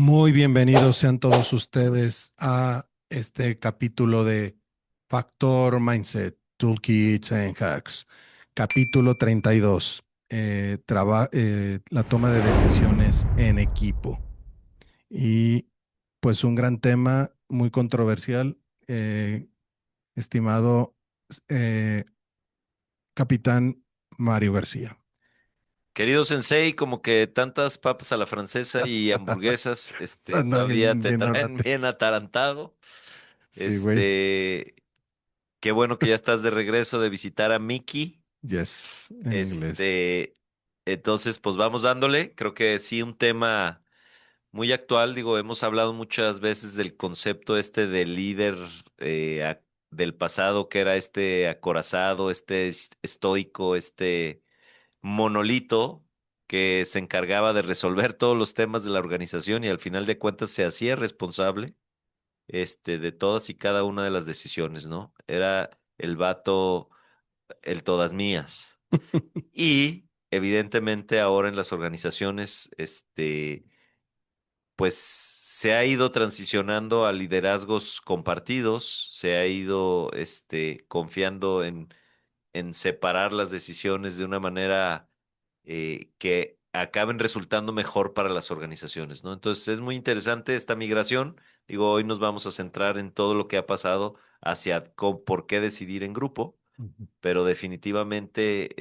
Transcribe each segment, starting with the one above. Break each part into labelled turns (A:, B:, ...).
A: Muy bienvenidos sean todos ustedes a este capítulo de Factor Mindset, Toolkits and Hacks, capítulo 32, la toma de decisiones en equipo. Y pues un gran tema muy controversial, estimado eh, capitán Mario García.
B: Querido Sensei, como que tantas papas a la francesa y hamburguesas,
A: Anda
B: todavía
A: bien,
B: te
A: bien
B: traen
A: orate.
B: bien atarantado.
A: Sí, güey.
B: Este, qué bueno que ya estás de regreso de visitar a Mickey.
A: Yes, en inglés.
B: Este, entonces, pues vamos dándole. Creo que sí, un tema muy actual. Digo, hemos hablado muchas veces del concepto este del líder del pasado, que era este acorazado, estoico, monolito que se encargaba de resolver todos los temas de la organización y al final de cuentas se hacía responsable, de todas y cada una de las decisiones, ¿no? Era el vato, el todas mías. Y evidentemente ahora en las organizaciones, pues se ha ido transicionando a liderazgos compartidos, se ha ido, confiando en separar las decisiones de una manera que acaben resultando mejor para las organizaciones, ¿no? Entonces es muy interesante esta migración. Digo, hoy nos vamos a centrar en todo lo que ha pasado hacia por qué decidir en grupo,
A: Ujú.
B: pero definitivamente,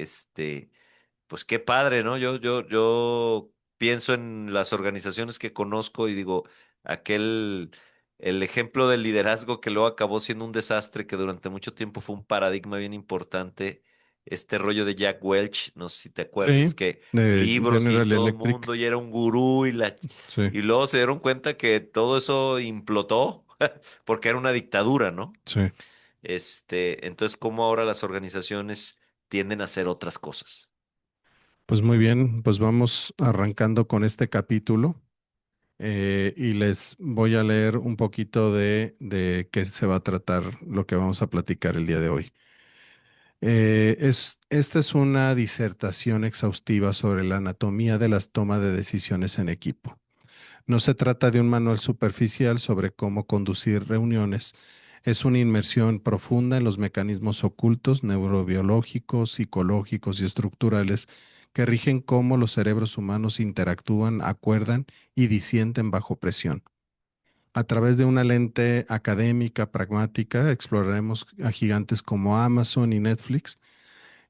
B: pues qué padre, ¿no? Yo pienso en las organizaciones que conozco y digo, aquel, el ejemplo del liderazgo que luego acabó siendo un desastre, que durante mucho tiempo fue un paradigma bien importante, este rollo de Jack Welch, no sé si te acuerdas,
A: Sí,
B: que
A: de
B: libros y
A: General
B: todo el
A: Electric.
B: mundo y era un gurú
A: Sí,
B: y luego se dieron cuenta que todo eso implotó porque era una dictadura, ¿no?
A: sí.
B: Entonces, ¿cómo ahora las organizaciones tienden a hacer otras cosas?
A: Pues muy bien, pues vamos arrancando con este capítulo y les voy a leer un poquito de qué se va a tratar lo que vamos a platicar el día de hoy. Esta es una disertación exhaustiva sobre la anatomía de las tomas de decisiones en equipo. No se trata de un manual superficial sobre cómo conducir reuniones. Es una inmersión profunda en los mecanismos ocultos, neurobiológicos, psicológicos y estructurales que rigen cómo los cerebros humanos interactúan, acuerdan y disienten bajo presión. A través de una lente académica, pragmática, exploraremos a gigantes como Amazon y Netflix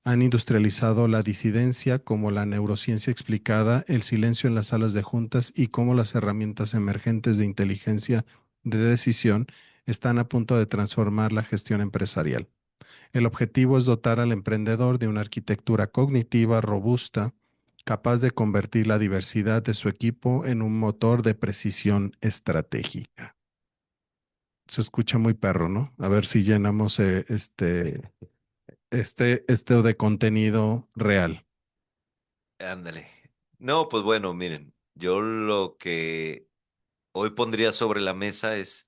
A: han industrializado la disidencia como la neurociencia explicada, el silencio en las salas de juntas y cómo las herramientas emergentes de inteligencia de decisión están a punto de transformar la gestión empresarial. El objetivo es dotar al emprendedor de una arquitectura cognitiva robusta, capaz de convertir la diversidad de su equipo en un motor de precisión estratégica. Se escucha muy perro, ¿no? A ver si llenamos este de contenido real.
B: Ándale. No, pues bueno, miren, yo lo que hoy pondría sobre la mesa es,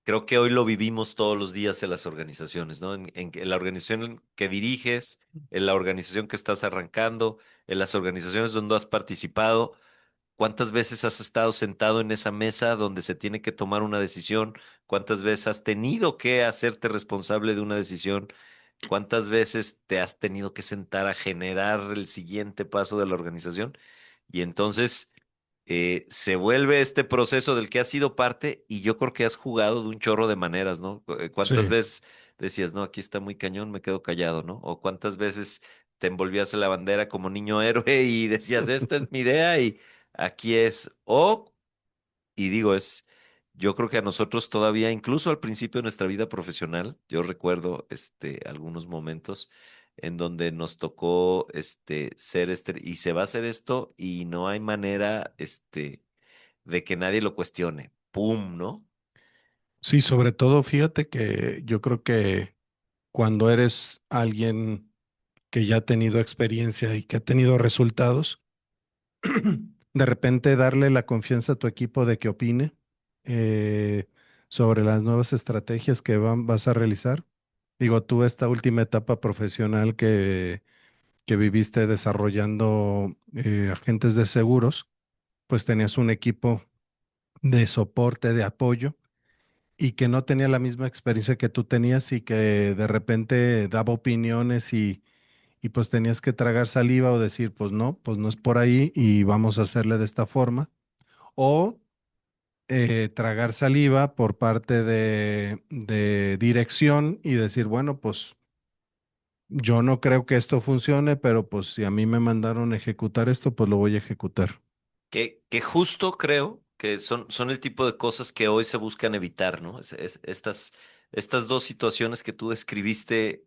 B: creo que hoy lo vivimos todos los días en las organizaciones, ¿no? En la organización que diriges, en la organización que estás arrancando, en las organizaciones donde has participado. ¿Cuántas veces has estado sentado en esa mesa donde se tiene que tomar una decisión? ¿Cuántas veces has tenido que hacerte responsable de una decisión? ¿Cuántas veces te has tenido que sentar a generar el siguiente paso de la organización? Y entonces se vuelve este proceso del que has sido parte y yo creo que has jugado de un chorro de maneras, ¿no? ¿Cuántas
A: Sí.
B: veces decías, no, aquí está muy cañón, me quedo callado, ¿no? O cuántas veces te envolvías en la bandera como niño héroe y decías, esta es mi idea y aquí es. Y digo, yo creo que a nosotros todavía, incluso al principio de nuestra vida profesional, yo recuerdo algunos momentos en donde nos tocó ser y se va a hacer esto y no hay manera de que nadie lo cuestione. ¡Pum! ¿No?
A: Sí, sobre todo, fíjate que yo creo que cuando eres alguien que ya ha tenido experiencia y que ha tenido resultados, de repente darle la confianza a tu equipo de que opine eh, sobre las nuevas estrategias que vas a realizar. Digo, tú esta última etapa profesional que viviste desarrollando agentes de seguros, pues tenías un equipo de soporte, de apoyo, y que no tenía la misma experiencia que tú tenías y que de repente daba opiniones y pues tenías que tragar saliva o decir, pues no es por ahí y vamos a hacerle de esta forma. O tragar saliva por parte de dirección y decir, bueno, pues yo no creo que esto funcione, pero pues si a mí me mandaron ejecutar esto, pues lo voy a ejecutar.
B: Que justo creo que son el tipo de cosas que hoy se buscan evitar, ¿no? Estas dos situaciones que tú describiste,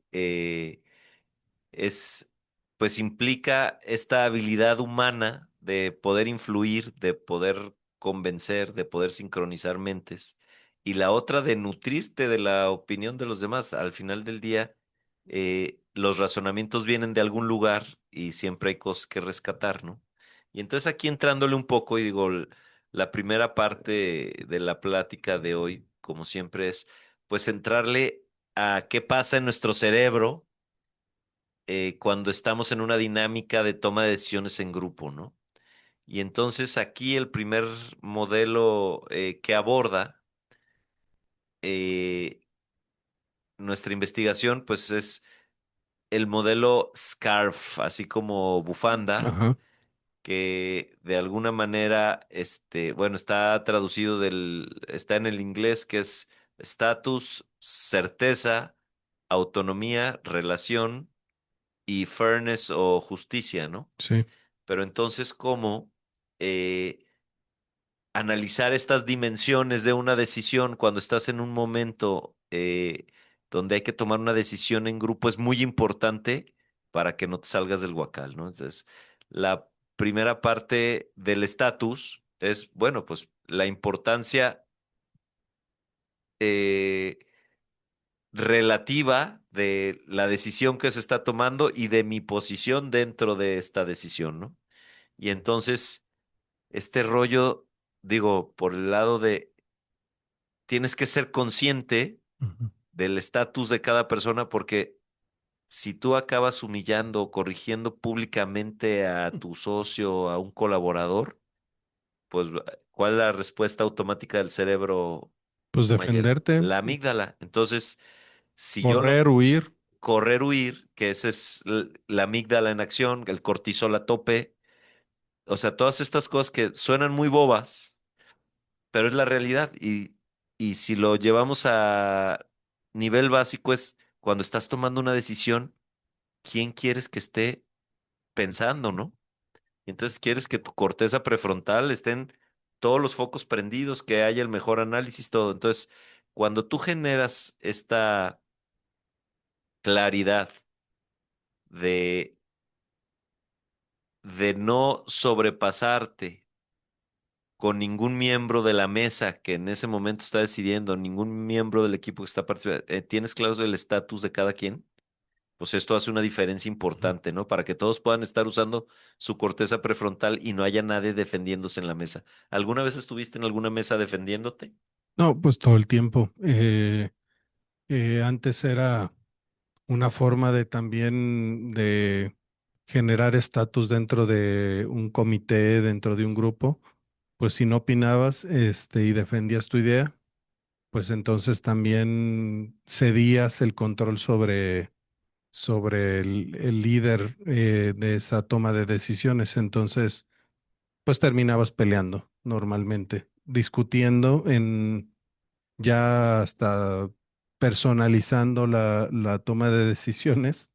B: es, pues implica esta habilidad humana de poder influir, de poder convencer, de poder sincronizar mentes, y la otra de nutrirte de la opinión de los demás. Al final del día, los razonamientos vienen de algún lugar y siempre hay cosas que rescatar, ¿no? Y entonces aquí entrándole un poco, y digo, la primera parte de la plática de hoy, como siempre, es pues entrarle a qué pasa en nuestro cerebro cuando estamos en una dinámica de toma de decisiones en grupo, ¿no? Y entonces aquí el primer modelo que aborda eh, nuestra investigación, pues es el modelo SCARF, así como bufanda,
A: Ajá,
B: que de alguna manera, bueno, está traducido está en el inglés, que es estatus, certeza, autonomía, relación y fairness o justicia, ¿no?
A: sí.
B: Pero entonces, ¿cómo analizar estas dimensiones de una decisión cuando estás en un momento donde hay que tomar una decisión en grupo es muy importante para que no te salgas del guacal, ¿no? Entonces, la primera parte del estatus es, bueno, pues la importancia eh, relativa de la decisión que se está tomando y de mi posición dentro de esta decisión, ¿no? Y entonces este rollo, digo, por el lado de tienes que ser consciente
A: Ujú.
B: del estatus de cada persona porque si tú acabas humillando o corrigiendo públicamente a tu socio, a un colaborador, pues ¿cuál es la respuesta automática del cerebro,
A: Pues
B: Mayel?
A: defenderte,
B: La amígdala. Entonces, si yo no
A: correr, huir.
B: correr, huir, que esa es la amígdala en acción, el cortisol a tope, o sea, todas estas cosas que suenan muy bobas pero es la realidad. Y si lo llevamos a nivel básico es cuando estás tomando una decisión, ¿quién quieres que esté pensando, no? Y entonces quieres que tu corteza prefrontal estén todos los focos prendidos, que haya el mejor análisis, todo. Entonces, cuando tú generas esta claridad de, de no sobrepasarte con ningún miembro de la mesa que en ese momento está decidiendo, ningún miembro del equipo que está participando, tienes claro el estatus de cada quien, pues esto hace una diferencia
A: Ujú.
B: importante, ¿no? Para que todos puedan estar usando su corteza prefrontal y no haya nadie defendiéndose en la mesa. ¿Alguna vez estuviste en alguna mesa defendiéndote?
A: No, pues todo el tiempo. Antes era una forma de también de generar estatus dentro de un comité, dentro de un grupo. Pues si no opinabas, y defendías tu idea, pues entonces también cedías el control sobre el líder de esa toma de decisiones. Entonces, pues terminabas peleando normalmente, discutiendo ya hasta personalizando la toma de decisiones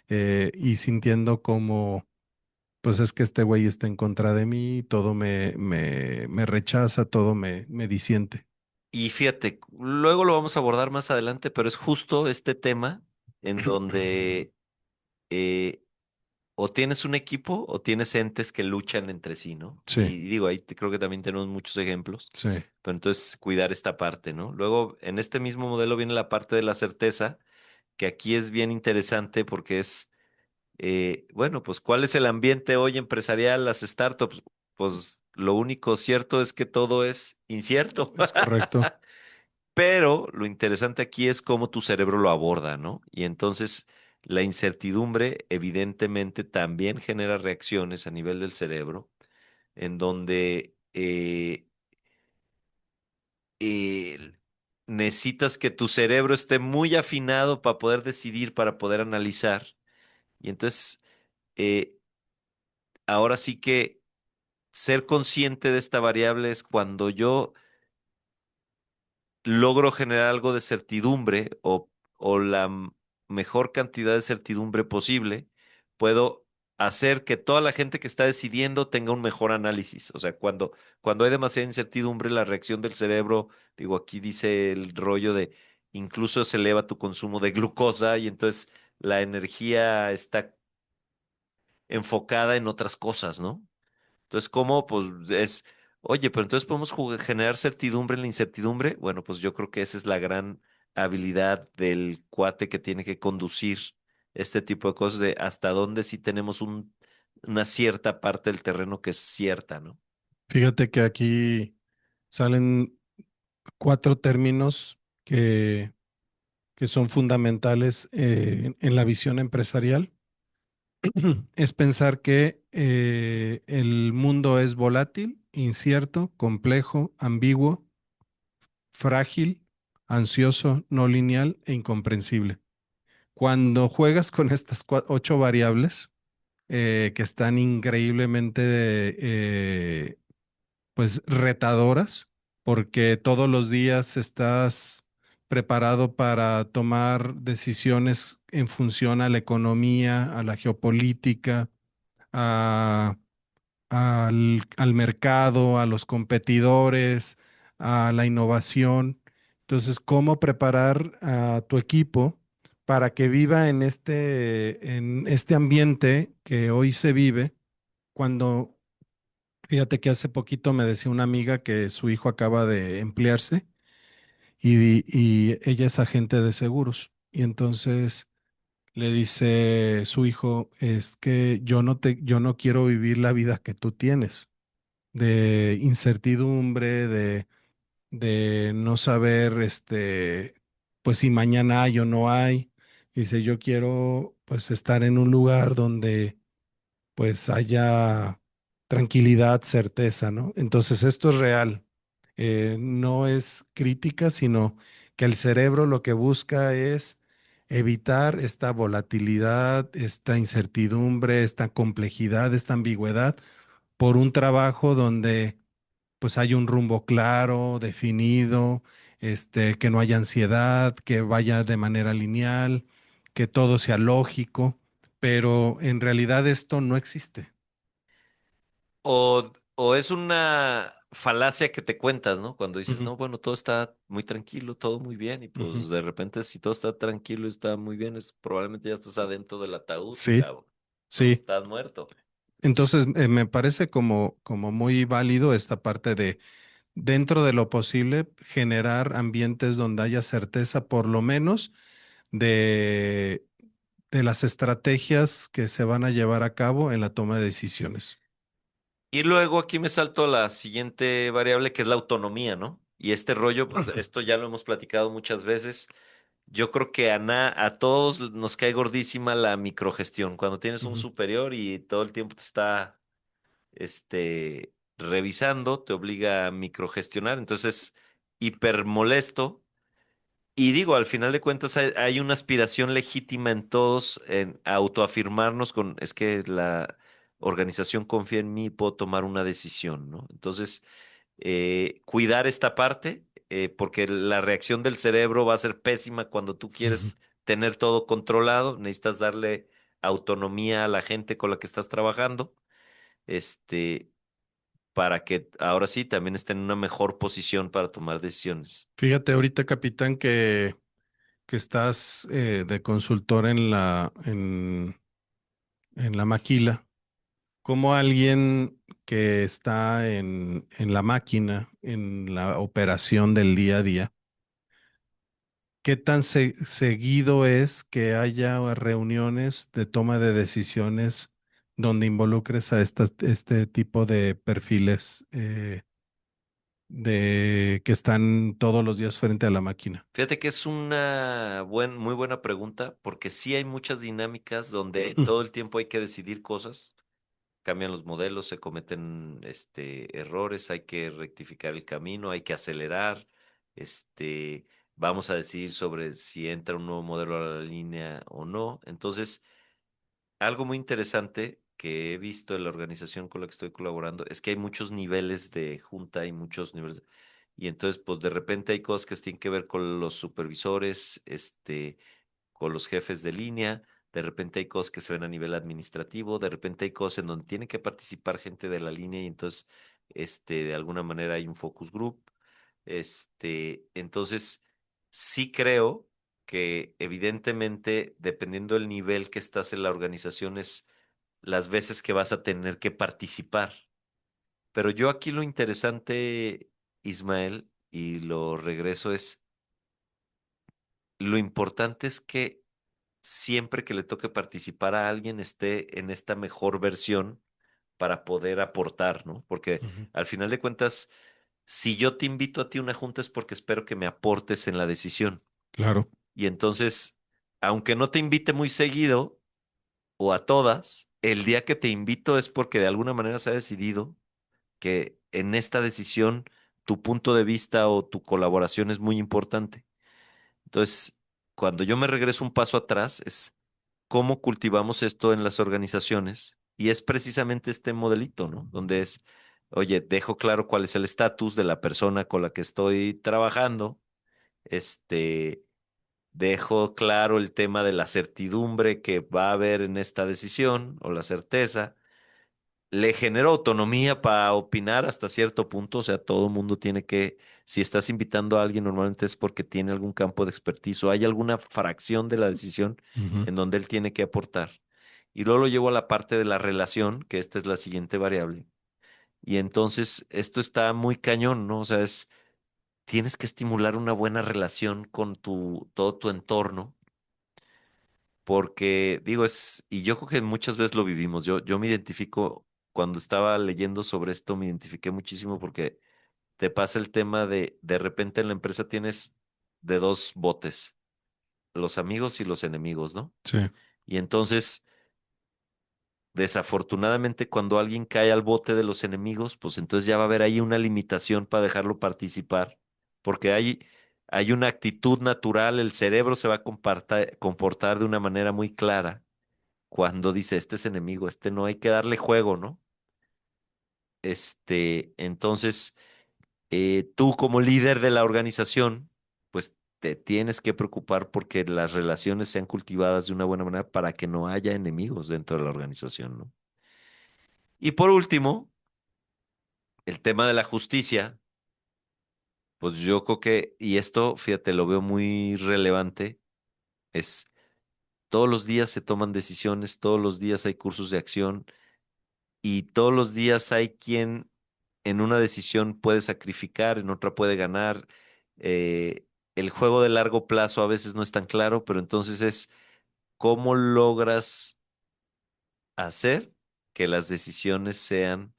A: y sintiendo como, pues es que este güey está en contra de mí, todo me rechaza, todo me disiente.
B: Y fíjate, luego lo vamos a abordar más adelante, pero es justo este tema en donde eh, o tienes un equipo o tienes entes que luchan entre sí, ¿no?
A: Sí,
B: Y digo, ahí creo que también tenemos muchos ejemplos,
A: sí,
B: pero entonces cuidar esta parte, ¿no? Luego, en este mismo modelo viene la parte de la certeza, que aquí es bien interesante porque es, bueno, pues ¿cuál es el ambiente hoy empresarial, las startups? Pues lo único cierto es que todo es incierto.
A: es correcto.
B: Pero lo interesante aquí es cómo tu cerebro lo aborda, ¿no? Y entonces la incertidumbre evidentemente también genera reacciones a nivel del cerebro, en donde eh, necesitas que tu cerebro esté muy afinado para poder decidir, para poder analizar. Y entonces, eh, ahora sí que ser consciente de esta variable es cuando yo logro generar algo de certidumbre o la mejor cantidad de certidumbre posible, puedo hacer que toda la gente que está decidiendo tenga un mejor análisis. O sea, cuando hay demasiada incertidumbre, la reacción del cerebro, digo, aquí dice el rollo de incluso se eleva tu consumo de glucosa y entonces la energía está enfocada en otras cosas, ¿no? Entonces, ¿cómo? Pues oye, pero entonces podemos generar certidumbre en la incertidumbre. Bueno, pues yo creo que esa es la gran habilidad del cuate que tiene que conducir este tipo de cosas, de hasta dónde sí tenemos una cierta parte del terreno que es cierta, ¿no?
A: Fíjate que aquí salen cuatro términos que son fundamentales en la visión empresarial. Es pensar que el mundo es volátil, incierto, complejo, ambiguo, frágil, ansioso, no lineal e incomprensible. Cuando juegas con estas ocho variables que están increíblemente pues retadoras, porque todos los días estás preparado para tomar decisiones en función a la economía, a la geopolítica, a al mercado, a los competidores, a la innovación. Entonces, ¿cómo preparar a tu equipo para que viva en este ambiente que hoy se vive? Cuando, fíjate que hace poquito me decía una amiga que su hijo acaba de emplearse y ella es agente de seguros. Y entonces le dice su hijo, es que yo no quiero vivir la vida que tú tienes de incertidumbre, de no saber, pues si mañana hay o no hay. Dice, yo quiero pues estar en un lugar donde pues haya tranquilidad, certeza, ¿no? Entonces esto es real. No es crítica, sino que el cerebro lo que busca es evitar esta volatilidad, esta incertidumbre, esta complejidad, esta ambigüedad por un trabajo donde pues hay un rumbo claro, definido, que no haya ansiedad, que vaya de manera lineal, que todo sea lógico, pero en realidad esto no existe.
B: O es una falacia que te cuentas, ¿no? Cuando dices,
A: Ujú,
B: no, bueno, todo está muy tranquilo, todo muy bien, y
A: ujú.
B: pues de repente si todo está tranquilo y está muy bien, probablemente ya estás adentro del ataúd,
A: Sí,
B: cabrón, ¿no?
A: sí.
B: Estás muerto.
A: Entonces, me parece como muy válido esta parte de, dentro de lo posible, generar ambientes donde haya certeza, por lo menos, de, de las estrategias que se van a llevar a cabo en la toma de decisiones.
B: Y luego aquí me salto la siguiente variable que es la autonomía, ¿no? Y este rollo, pues esto ya lo hemos platicado muchas veces. Yo creo que a todos nos cae gordísima la microgestión. Cuando tienes un
A: Ujú.
B: superior y todo el tiempo te está, revisando, te obliga a microgestionar. Entonces, hiper molesto. Y digo, al final de cuentas hay una aspiración legítima en todos en autoafirmarnos con, es que la organización confía en mí, puedo tomar una decisión, ¿no? Entonces, cuidar esta parte, porque la reacción del cerebro va a ser pésima cuando tú
A: Ujú.
B: quieres tener todo controlado, necesitas darle autonomía a la gente con la que estás trabajando, este, para que ahora sí también estén en una mejor posición para tomar decisiones.
A: Fíjate ahorita, capitán, que estás de consultor en la maquila, como alguien que está en la máquina, en la operación del día a día, ¿qué tan seguido es que haya reuniones de toma de decisiones donde involucres a este tipo de perfiles de que están todos los días frente a la máquina?
B: Fíjate que es una muy buena pregunta, porque sí hay muchas dinámicas donde todo el tiempo hay que decidir cosas, cambian los modelos, se cometen errores, hay que rectificar el camino, hay que acelerar, vamos a decidir sobre si entra un nuevo modelo a la línea o no. Entonces, algo muy interesante que he visto en la organización con la que estoy colaborando es que hay muchos niveles de junta y muchos niveles. Y entonces, pues de repente hay cosas que tienen que ver con los supervisores, con los jefes de línea, de repente hay cosas que se ven a nivel administrativo, de repente hay cosas en donde tiene que participar gente de la línea y entonces, de alguna manera hay un focus group. Entonces, sí creo que evidentemente, dependiendo del nivel que estás en la organización, es las veces que vas a tener que participar. Pero yo aquí lo interesante, Ismael, y lo regreso es, lo importante es que siempre que le toque participar a alguien esté en esta mejor versión para poder aportar, ¿no? Porque
A: Ujú.
B: al final de cuentas, si yo te invito a ti a una junta es porque espero que me aportes en la decisión.
A: Claro.
B: Y entonces, aunque no te invite muy seguido o a todas, el día que te invito es porque de alguna manera se ha decidido que en esta decisión tu punto de vista o tu colaboración es muy importante. Entonces, cuando yo me regreso un paso atrás, es cómo cultivamos esto en las organizaciones. Y es precisamente este modelito, ¿no? Donde es, oye, dejo claro cuál es el estatus de la persona con la que estoy trabajando. Este, Dejo claro el tema de la certidumbre que va a haber en esta decisión o la certeza. Le genero autonomía para opinar hasta cierto punto, o sea, todo mundo tiene que, si estás invitando a alguien, normalmente es porque tiene algún campo de expertise o hay alguna fracción de la decisión
A: Ujú.
B: en donde él tiene que aportar. Y luego lo llevo a la parte de la relación, que esta es la siguiente variable. Y entonces esto está muy cañón, ¿no? O sea, tienes que estimular una buena relación con todo tu entorno, porque digo, y yo creo que muchas veces lo vivimos. Yo me identifico, cuando estaba leyendo sobre esto, me identifiqué muchísimo porque te pasa el tema de repente en la empresa tienes de dos botes, los amigos y los enemigos, ¿no?
A: Sí.
B: Y entonces, desafortunadamente, cuando alguien cae al bote de los enemigos, pues entonces ya va a haber ahí una limitación para dejarlo participar, porque hay una actitud natural, el cerebro se va a comportar de una manera muy clara cuando dice, este es enemigo, este no hay que darle juego, ¿no? Entonces, tú como líder de la organización, pues te tienes que preocupar porque las relaciones sean cultivadas de una buena manera para que no haya enemigos dentro de la organización, ¿no? Y por último, el tema de la justicia, pues yo creo que, y esto, fíjate, lo veo muy relevante, es todos los días se toman decisiones, todos los días hay cursos de acción y todos los días hay quien en una decisión puede sacrificar, en otra puede ganar. El juego de largo plazo a veces no es tan claro, pero entonces es cómo logras hacer que las decisiones sean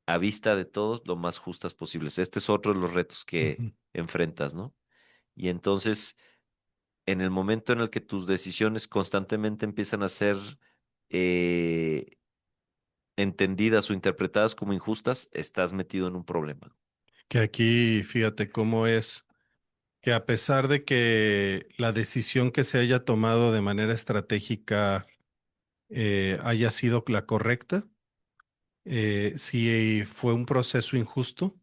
B: a vista de todos lo más justas posibles. Este es otro de los retos que
A: Ujú.
B: enfrentas, ¿no? Y entonces, en el momento en el que tus decisiones constantemente empiezan a ser eh, entendidas o interpretadas como injustas, estás metido en un problema.
A: Que aquí, fíjate cómo es que a pesar de que la decisión que se haya tomado de manera estratégica haya sido la correcta, si fue un proceso injusto,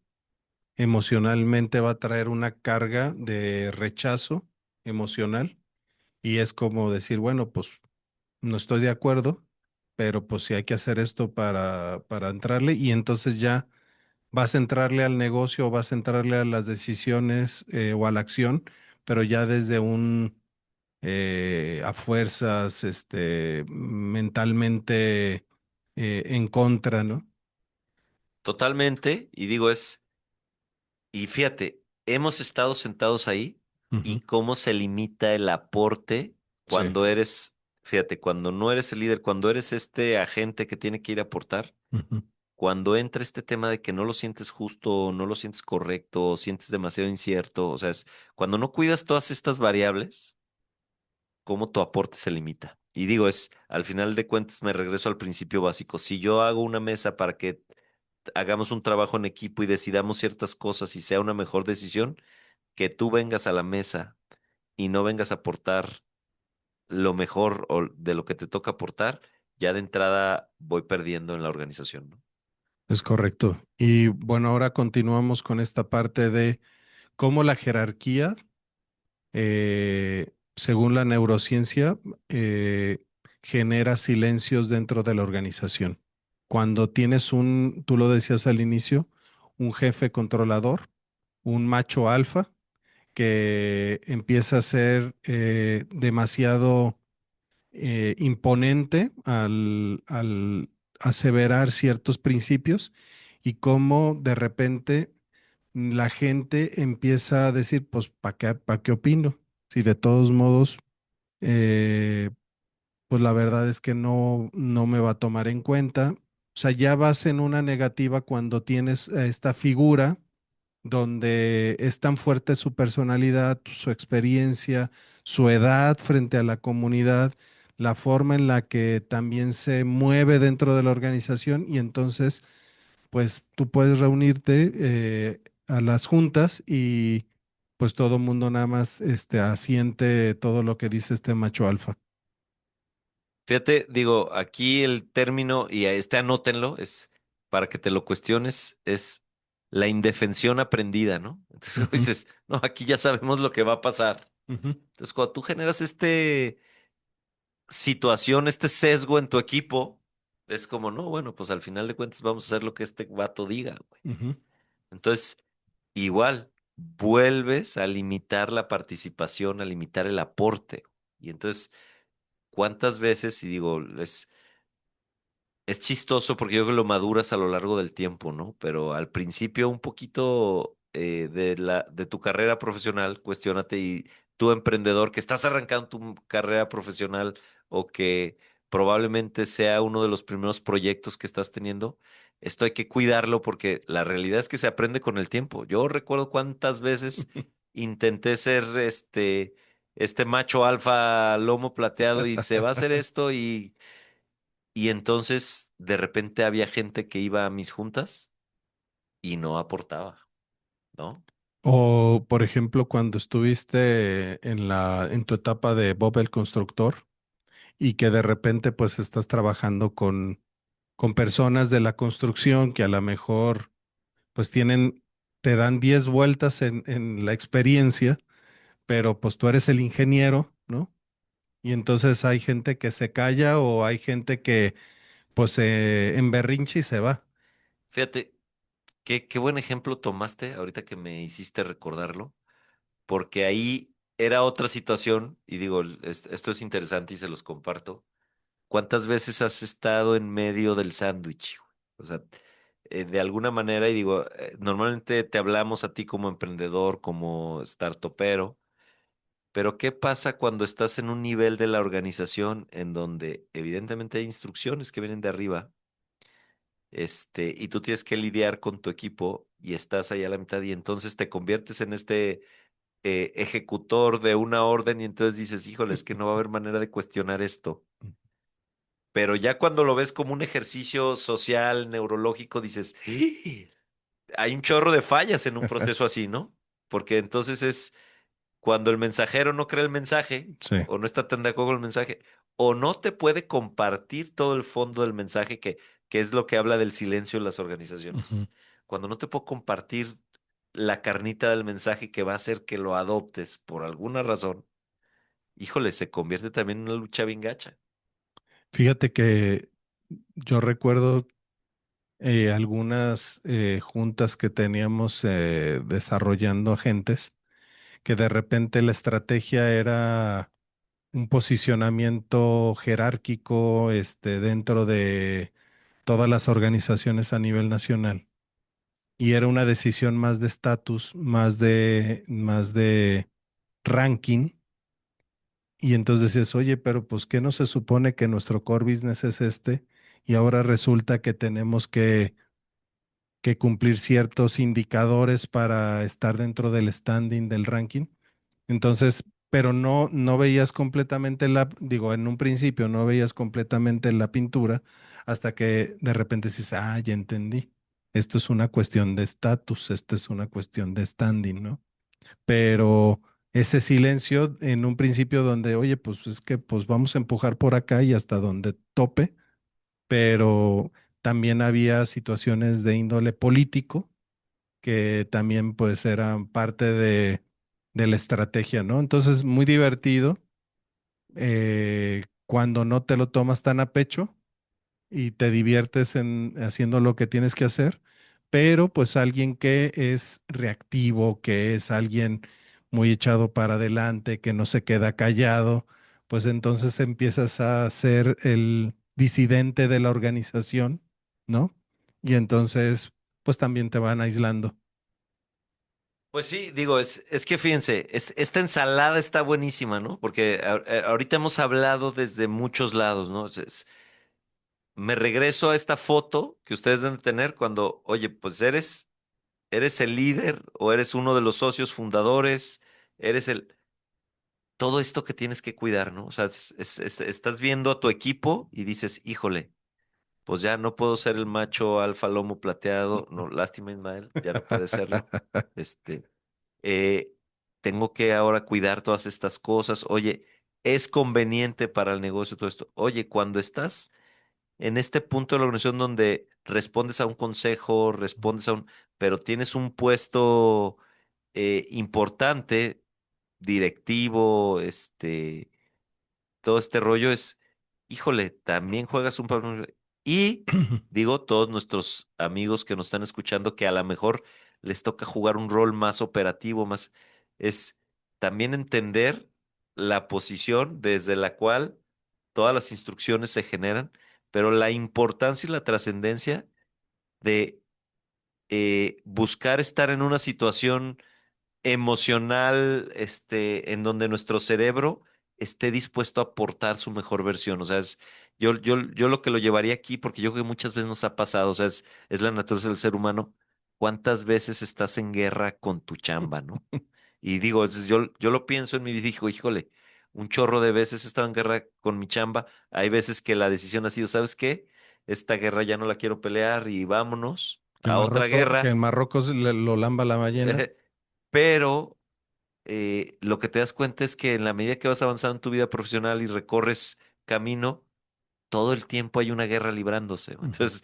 A: emocionalmente va a traer una carga de rechazo emocional y es como decir, bueno, pues no estoy de acuerdo, pero pues sí hay que hacer esto para entrarle y entonces ya vas a entrarle al negocio o vas a entrarle a las decisiones o a la acción, pero ya desde un a fuerzas, mentalmente en contra, ¿no?
B: Totalmente, y digo y fíjate, hemos estado sentados ahí
A: Ujú.
B: y cómo se limita el aporte
A: Sí.
B: cuando fíjate, cuando no eres el líder, cuando eres este agente que tiene que ir a aportar,
A: Ujú.
B: cuando entra este tema de que no lo sientes justo, no lo sientes correcto, o sientes demasiado incierto, o sea, cuando no cuidas todas estas variables, cómo tu aporte se limita. Y digo, al final de cuentas me regreso al principio básico. Si yo hago una mesa para que hagamos un trabajo en equipo y decidamos ciertas cosas y sea una mejor decisión, que tú vengas a la mesa y no vengas a aportar lo mejor o de lo que te toca aportar, ya de entrada voy perdiendo en la organización, ¿no?
A: Es correcto. Y bueno, ahora continuamos con esta parte de cómo la jerarquía, según la neurociencia, genera silencios dentro de la organización. Cuando tienes tú lo decías al inicio, un jefe controlador, un macho alfa que empieza a ser demasiado imponente al aseverar ciertos principios y cómo de repente la gente empieza a decir, pues, ¿para qué opino? Si de todos modos, eh, pues la verdad es que no me va a tomar en cuenta. O sea, ya vas en una negativa cuando tienes a esta figura donde es tan fuerte su personalidad, su experiencia, su edad frente a la comunidad, la forma en la que también se mueve dentro de la organización y entonces, pues tú puedes reunirte a las juntas y pues todo el mundo nada más asiente todo lo que dice este macho alfa.
B: Fíjate, digo, aquí el término, y a este anótenlo, es para que te lo cuestiones, es la indefensión aprendida, ¿no? Entonces como
A: Ujú,
B: dices, no, aquí ya sabemos lo que va a pasar.
A: ujú,
B: Entonces, cuando tú generas situación, este sesgo en tu equipo, es como, no, bueno, pues al final de cuentas vamos a hacer lo que este vato diga, güey.
A: ujú.
B: Entonces, igual, vuelves a limitar la participación, a limitar el aporte. Y entonces, ¿cuántas veces, y digo, es chistoso porque yo creo que lo maduras a lo largo del tiempo, ¿no? Pero al principio un poquito de tu carrera profesional, cuestiónate y tú emprendedor que estás arrancando tu carrera profesional o que probablemente sea uno de los primeros proyectos que estás teniendo, esto hay que cuidarlo porque la realidad es que se aprende con el tiempo. Yo recuerdo cuántas veces intenté ser este macho alfa lomo plateado y se va a hacer esto y entonces de repente había gente que iba a mis juntas y no aportaba, ¿no?
A: O, por ejemplo, cuando estuviste en tu etapa de Bob el Constructor y que de repente pues estás trabajando con personas de la construcción que a lo mejor pues te dan 10 vueltas en la experiencia, pero pues tú eres el ingeniero, ¿no? Y entonces hay gente que se calla o hay gente que pues se emberrincha y se va.
B: Fíjate, qué buen ejemplo tomaste ahorita que me hiciste recordarlo, porque ahí era otra situación y digo, esto es interesante y se los comparto. ¿Cuántas veces has estado en medio del sándwich, güey? O sea, de alguna manera, y digo, normalmente te hablamos a ti como emprendedor, como startupero. Pero ¿qué pasa cuando estás en un nivel de la organización en donde evidentemente hay instrucciones que vienen de arriba, y tú tienes que lidiar con tu equipo y estás ahí a la mitad y entonces te conviertes en este ejecutor de una orden y entonces dices, híjole, es que no va a haber manera de cuestionar esto. Pero ya cuando lo ves como un ejercicio social, neurológico, dices, "¡Ah!". Hay un chorro de fallas en un proceso así, ¿no? Porque entonces es cuando el mensajero no cree el mensaje
A: Sí.
B: o no está tan de acuerdo con el mensaje o no te puede compartir todo el fondo del mensaje que es lo que habla del silencio en las organizaciones.
A: Ujú.
B: Cuando no te puedo compartir la carnita del mensaje que va a hacer que lo adoptes por alguna razón, híjole, se convierte también en una lucha bien gacha.
A: Fíjate que yo recuerdo algunas juntas que teníamos desarrollando agentes, que de repente la estrategia era un posicionamiento jerárquico dentro de todas las organizaciones a nivel nacional. Y era una decisión más de estatus, más de ranking. Y entonces decías, oye, pero pues ¿qué no se supone que nuestro core business es este? Y ahora resulta que tenemos que cumplir ciertos indicadores para estar dentro del standing del ranking. Entonces, pero no veías completamente digo, en un principio no veías completamente la pintura hasta que de repente dices, ah, ya entendí. Esto es una cuestión de estatus, esto es una cuestión de standing, ¿no? pero ese silencio en un principio donde, oye, pues es que pues vamos a empujar por acá y hasta donde tope, pero también había situaciones de índole político que también pues eran parte de la estrategia, ¿no? Entonces, muy divertido cuando no te lo tomas tan a pecho y te diviertes en haciendo lo que tienes que hacer, pero pues alguien que es reactivo, que es alguien muy echado para adelante, que no se queda callado, pues entonces empiezas a ser el disidente de la organización, ¿no? Y entonces pues también te van aislando.
B: Pues sí, digo, es que fíjense, esta ensalada está buenísima, ¿no? Porque ahorita hemos hablado desde muchos lados, ¿no? Me regreso a esta foto que ustedes deben tener cuando, oye, pues eres el líder o eres uno de los socios fundadores, eres todo esto que tienes que cuidar, ¿no? O sea, estás viendo a tu equipo y dices, híjole, pues ya no puedo ser el macho alfa lomo plateado, no, lástima Ismael, ya no puede serlo. Este, eh, tengo que ahora cuidar todas estas cosas. Oye, es conveniente para el negocio todo esto. Oye, cuando estás en este punto de la organización donde respondes a un consejo, pero tienes un puesto importante, directivo, todo este rollo es, híjole, también juegas un papel. Y digo, todos nuestros amigos que nos están escuchando que a lo mejor les toca jugar un rol más operativo, más, es también entender la posición desde la cual todas las instrucciones se generan, pero la importancia y la trascendencia de buscar estar en una situación emocional, en donde nuestro cerebro esté dispuesto a aportar su mejor versión. O sea, yo lo que lo llevaría aquí, porque yo creo que muchas veces nos ha pasado, o sea, es la naturaleza del ser humano. ¿Cuántas veces estás en guerra con tu chamba, no? Y digo, yo lo pienso en mi vida y digo, híjole, un chorro de veces he estado en guerra con mi chamba. Hay veces que la decisión ha sido, ¿sabes qué? Esta guerra ya no la quiero pelear y vámonos a otra
A: Que
B: guerra.
A: en Marruecos lo lamba la ballena.
B: Pero lo que te das cuenta es que en la medida que vas avanzando en tu vida profesional y recorres camino, todo el tiempo hay una guerra librándose.
A: Ujú,
B: Entonces,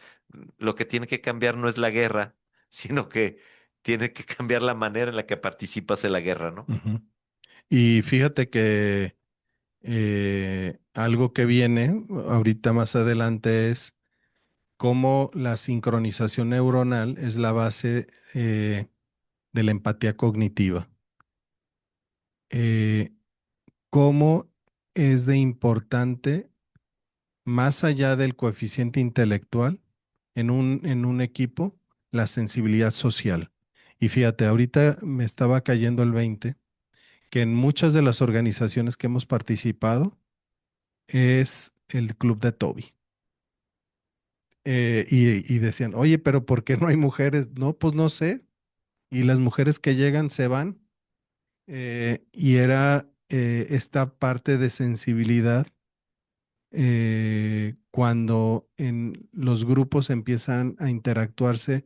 B: lo que tiene que cambiar no es la guerra, sino que tiene que cambiar la manera en la que participas en la guerra, ¿no?
A: ujú. Y fíjate que algo que viene ahorita más adelante es cómo la sincronización neuronal es la base de la empatía cognitiva. Eh, Cómo es de importante, más allá del coeficiente intelectual, en un equipo, la sensibilidad social. Y fíjate, ahorita me estaba cayendo el 20 que en muchas de las organizaciones que hemos participado es el club de Toby. Y decían, oye, pero ¿por qué no hay mujeres? No, pues no sé. Y las mujeres que llegan se van. Y era esta parte de sensibilidad cuando en los grupos empiezan a interactuarse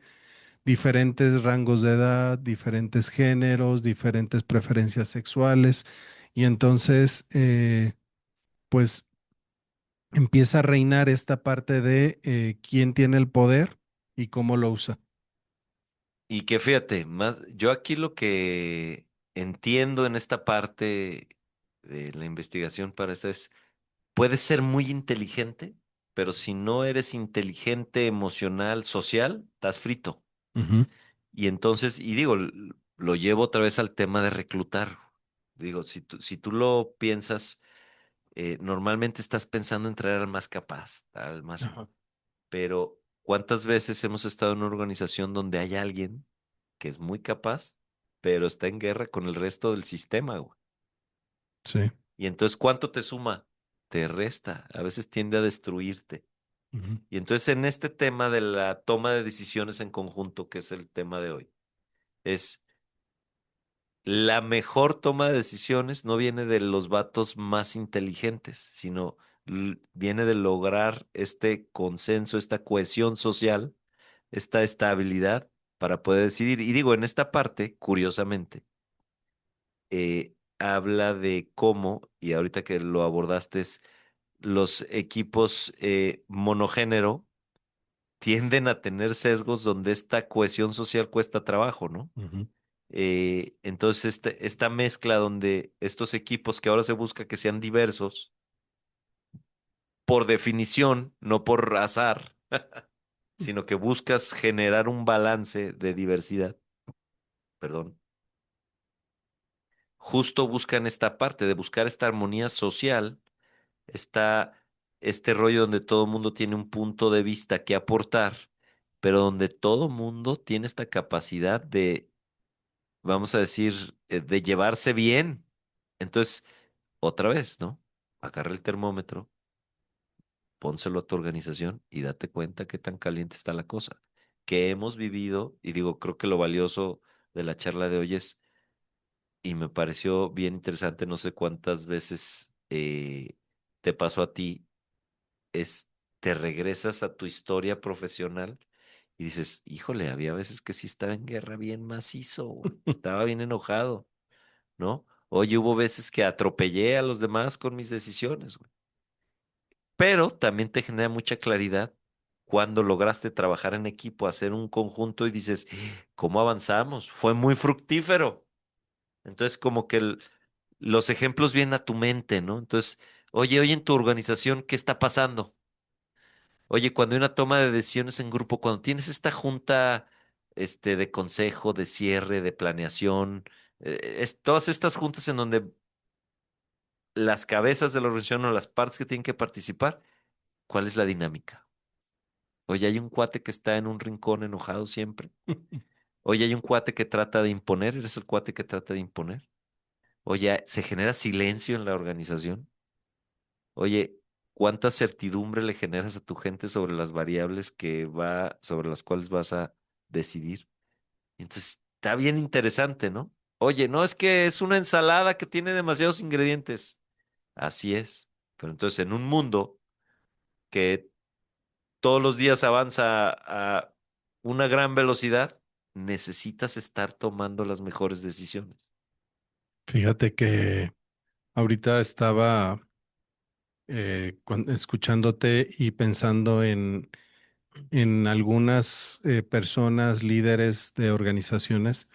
A: diferentes rangos de edad, diferentes géneros, diferentes preferencias sexuales. Y entonces, pues empieza a reinar esta parte de quién tiene el poder y cómo lo usa.
B: Y que fíjate, yo aquí lo que entiendo en esta parte de la investigación para esta es, puedes ser muy inteligente, pero si no eres inteligente, emocional, social, estás frito.
A: Ujú.
B: Y entonces, y digo, lo llevo otra vez al tema de reclutar. Digo, si tú lo piensas, normalmente estás pensando en traer al más capaz, al más,
A: Ajá.
B: pero ¿cuántas veces hemos estado en una organización donde hay alguien que es muy capaz, pero está en guerra con el resto del sistema, güey?
A: Sí.
B: Y entonces, ¿cuánto te suma? Te resta, a veces tiende a destruirte.
A: Ujú.
B: Y entonces, en este tema de la toma de decisiones en conjunto, que es el tema de hoy, es la mejor toma de decisiones no viene de los vatos más inteligentes, sino viene de lograr este consenso, esta cohesión social, esta estabilidad para poder decidir. Y digo, en esta parte, curiosamente, habla de cómo, y ahorita que lo abordaste, es los equipos monogénero tienden a tener sesgos donde esta cohesión social cuesta trabajo, ¿no?
A: Ujú.
B: Entonces, esta mezcla donde estos equipos que ahora se busca que sean diversos, por definición, no por azar, sino que buscas generar un balance de diversidad, perdón, justo buscan esta parte de buscar esta armonía social, esta, este rollo donde todo el mundo tiene un punto de vista que aportar, pero donde todo mundo tiene esta capacidad de, vamos a decir, de llevarse bien. Entonces, otra vez, ¿no? Agarra el termómetro, pónselo a tu organización y date cuenta qué tan caliente está la cosa. Que hemos vivido, y digo, creo que lo valioso de la charla de hoy es, y me pareció bien interesante, no sé cuántas veces te pasó a ti, es, te regresas a tu historia profesional y dices, híjole, había veces que sí estaba en guerra bien macizo, güey, estaba bien enojado, ¿no? Oye, hubo veces que atropellé a los demás con mis decisiones, güey. Pero también te genera mucha claridad cuando lograste trabajar en equipo, hacer un conjunto y dices, ¿cómo avanzamos? Fue muy fructífero. Entonces, como que los ejemplos vienen a tu mente, ¿no? Entonces, oye, en tu organización, ¿qué está pasando? Oye, cuando hay una toma de decisiones en grupo, cuando tienes esta junta, de consejo, de cierre, de planeación, todas estas juntas en donde las cabezas de la organización o las partes que tienen que participar, ¿cuál es la dinámica? Oye, hay un cuate que está en un rincón enojado siempre. Oye, hay un cuate que trata de imponer. ¿Eres el cuate que trata de imponer? Oye, se genera silencio en la organización. Oye, ¿cuánta certidumbre le generas a tu gente sobre las variables sobre las cuales vas a decidir? Entonces, está bien interesante, ¿no? Oye, no es que es una ensalada que tiene demasiados ingredientes. Así es. Pero entonces, en un mundo que todos los días avanza a una gran velocidad, necesitas estar tomando las mejores decisiones.
A: Fíjate que ahorita estaba escuchándote y pensando en algunas personas, líderes de organizaciones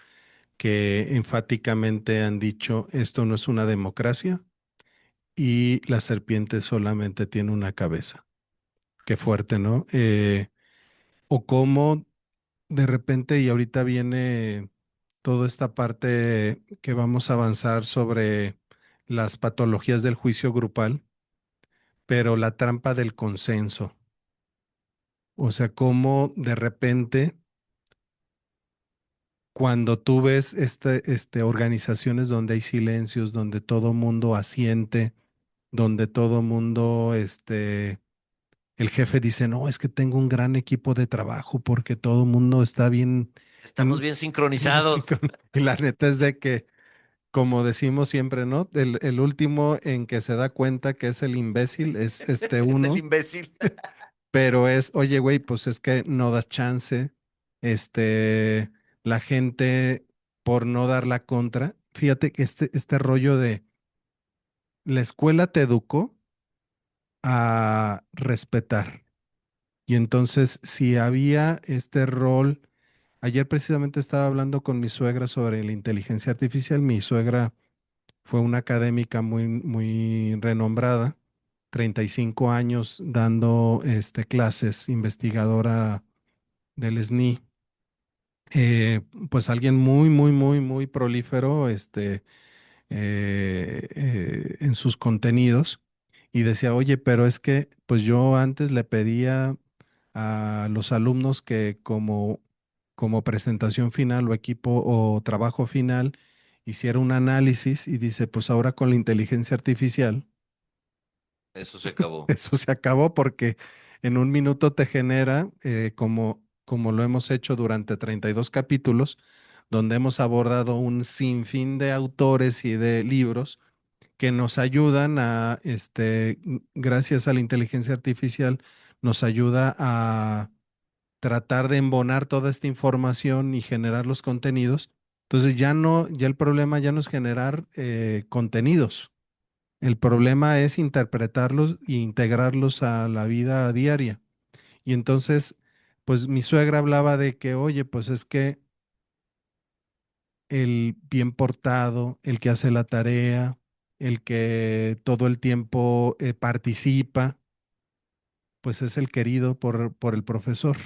A: que enfáticamente han dicho, esto no es una democracia y la serpiente solamente tiene una cabeza. Qué fuerte, ¿no? O cómo de repente, y ahorita viene toda esta parte que vamos a avanzar sobre las patologías del juicio grupal, pero la trampa del consenso. O sea, cómo de repente, cuando tú ves organizaciones donde hay silencios, donde todo mundo asiente, donde todo mundo, el jefe dice, no, es que tengo un gran equipo de trabajo porque todo mundo está bien,
B: Estamos bien
A: bien
B: sincronizados.
A: sincronizado. Y la neta es de que, como decimos siempre, ¿no? El último en que se da cuenta que es el imbécil es este
B: Es el
A: uno,
B: imbécil.
A: pero es, oye, güey, pues es que no das chance, este, la gente por no dar la contra. Fíjate que este rollo de la escuela te educó a respetar. Y entonces, si había este rol, ayer precisamente estaba hablando con mi suegra sobre la inteligencia artificial. Mi suegra fue una académica muy, muy renombrada, 35 años dando clases, investigadora del SNI. Pues alguien muy, muy, muy, muy prolífero, en sus contenidos y decía, oye, pero es que pues yo antes le pedía a los alumnos que como presentación final o equipo o trabajo final hiciera un análisis y dice, pues ahora con la inteligencia artificial,
B: Eso se acabó.
A: eso se acabó porque en un minuto te genera, como lo hemos hecho durante 32 capítulos, donde hemos abordado un sinfín de autores y de libros que nos ayudan gracias a la inteligencia artificial, nos ayuda a tratar de embonar toda esta información y generar los contenidos, Entonces ya el problema ya no es generar contenidos. El problema es interpretarlos e integrarlos a la vida diaria. Y entonces, pues mi suegra hablaba de que, oye, pues es que el bien portado, el que hace la tarea, el que todo el tiempo participa, pues es el querido por el profesor.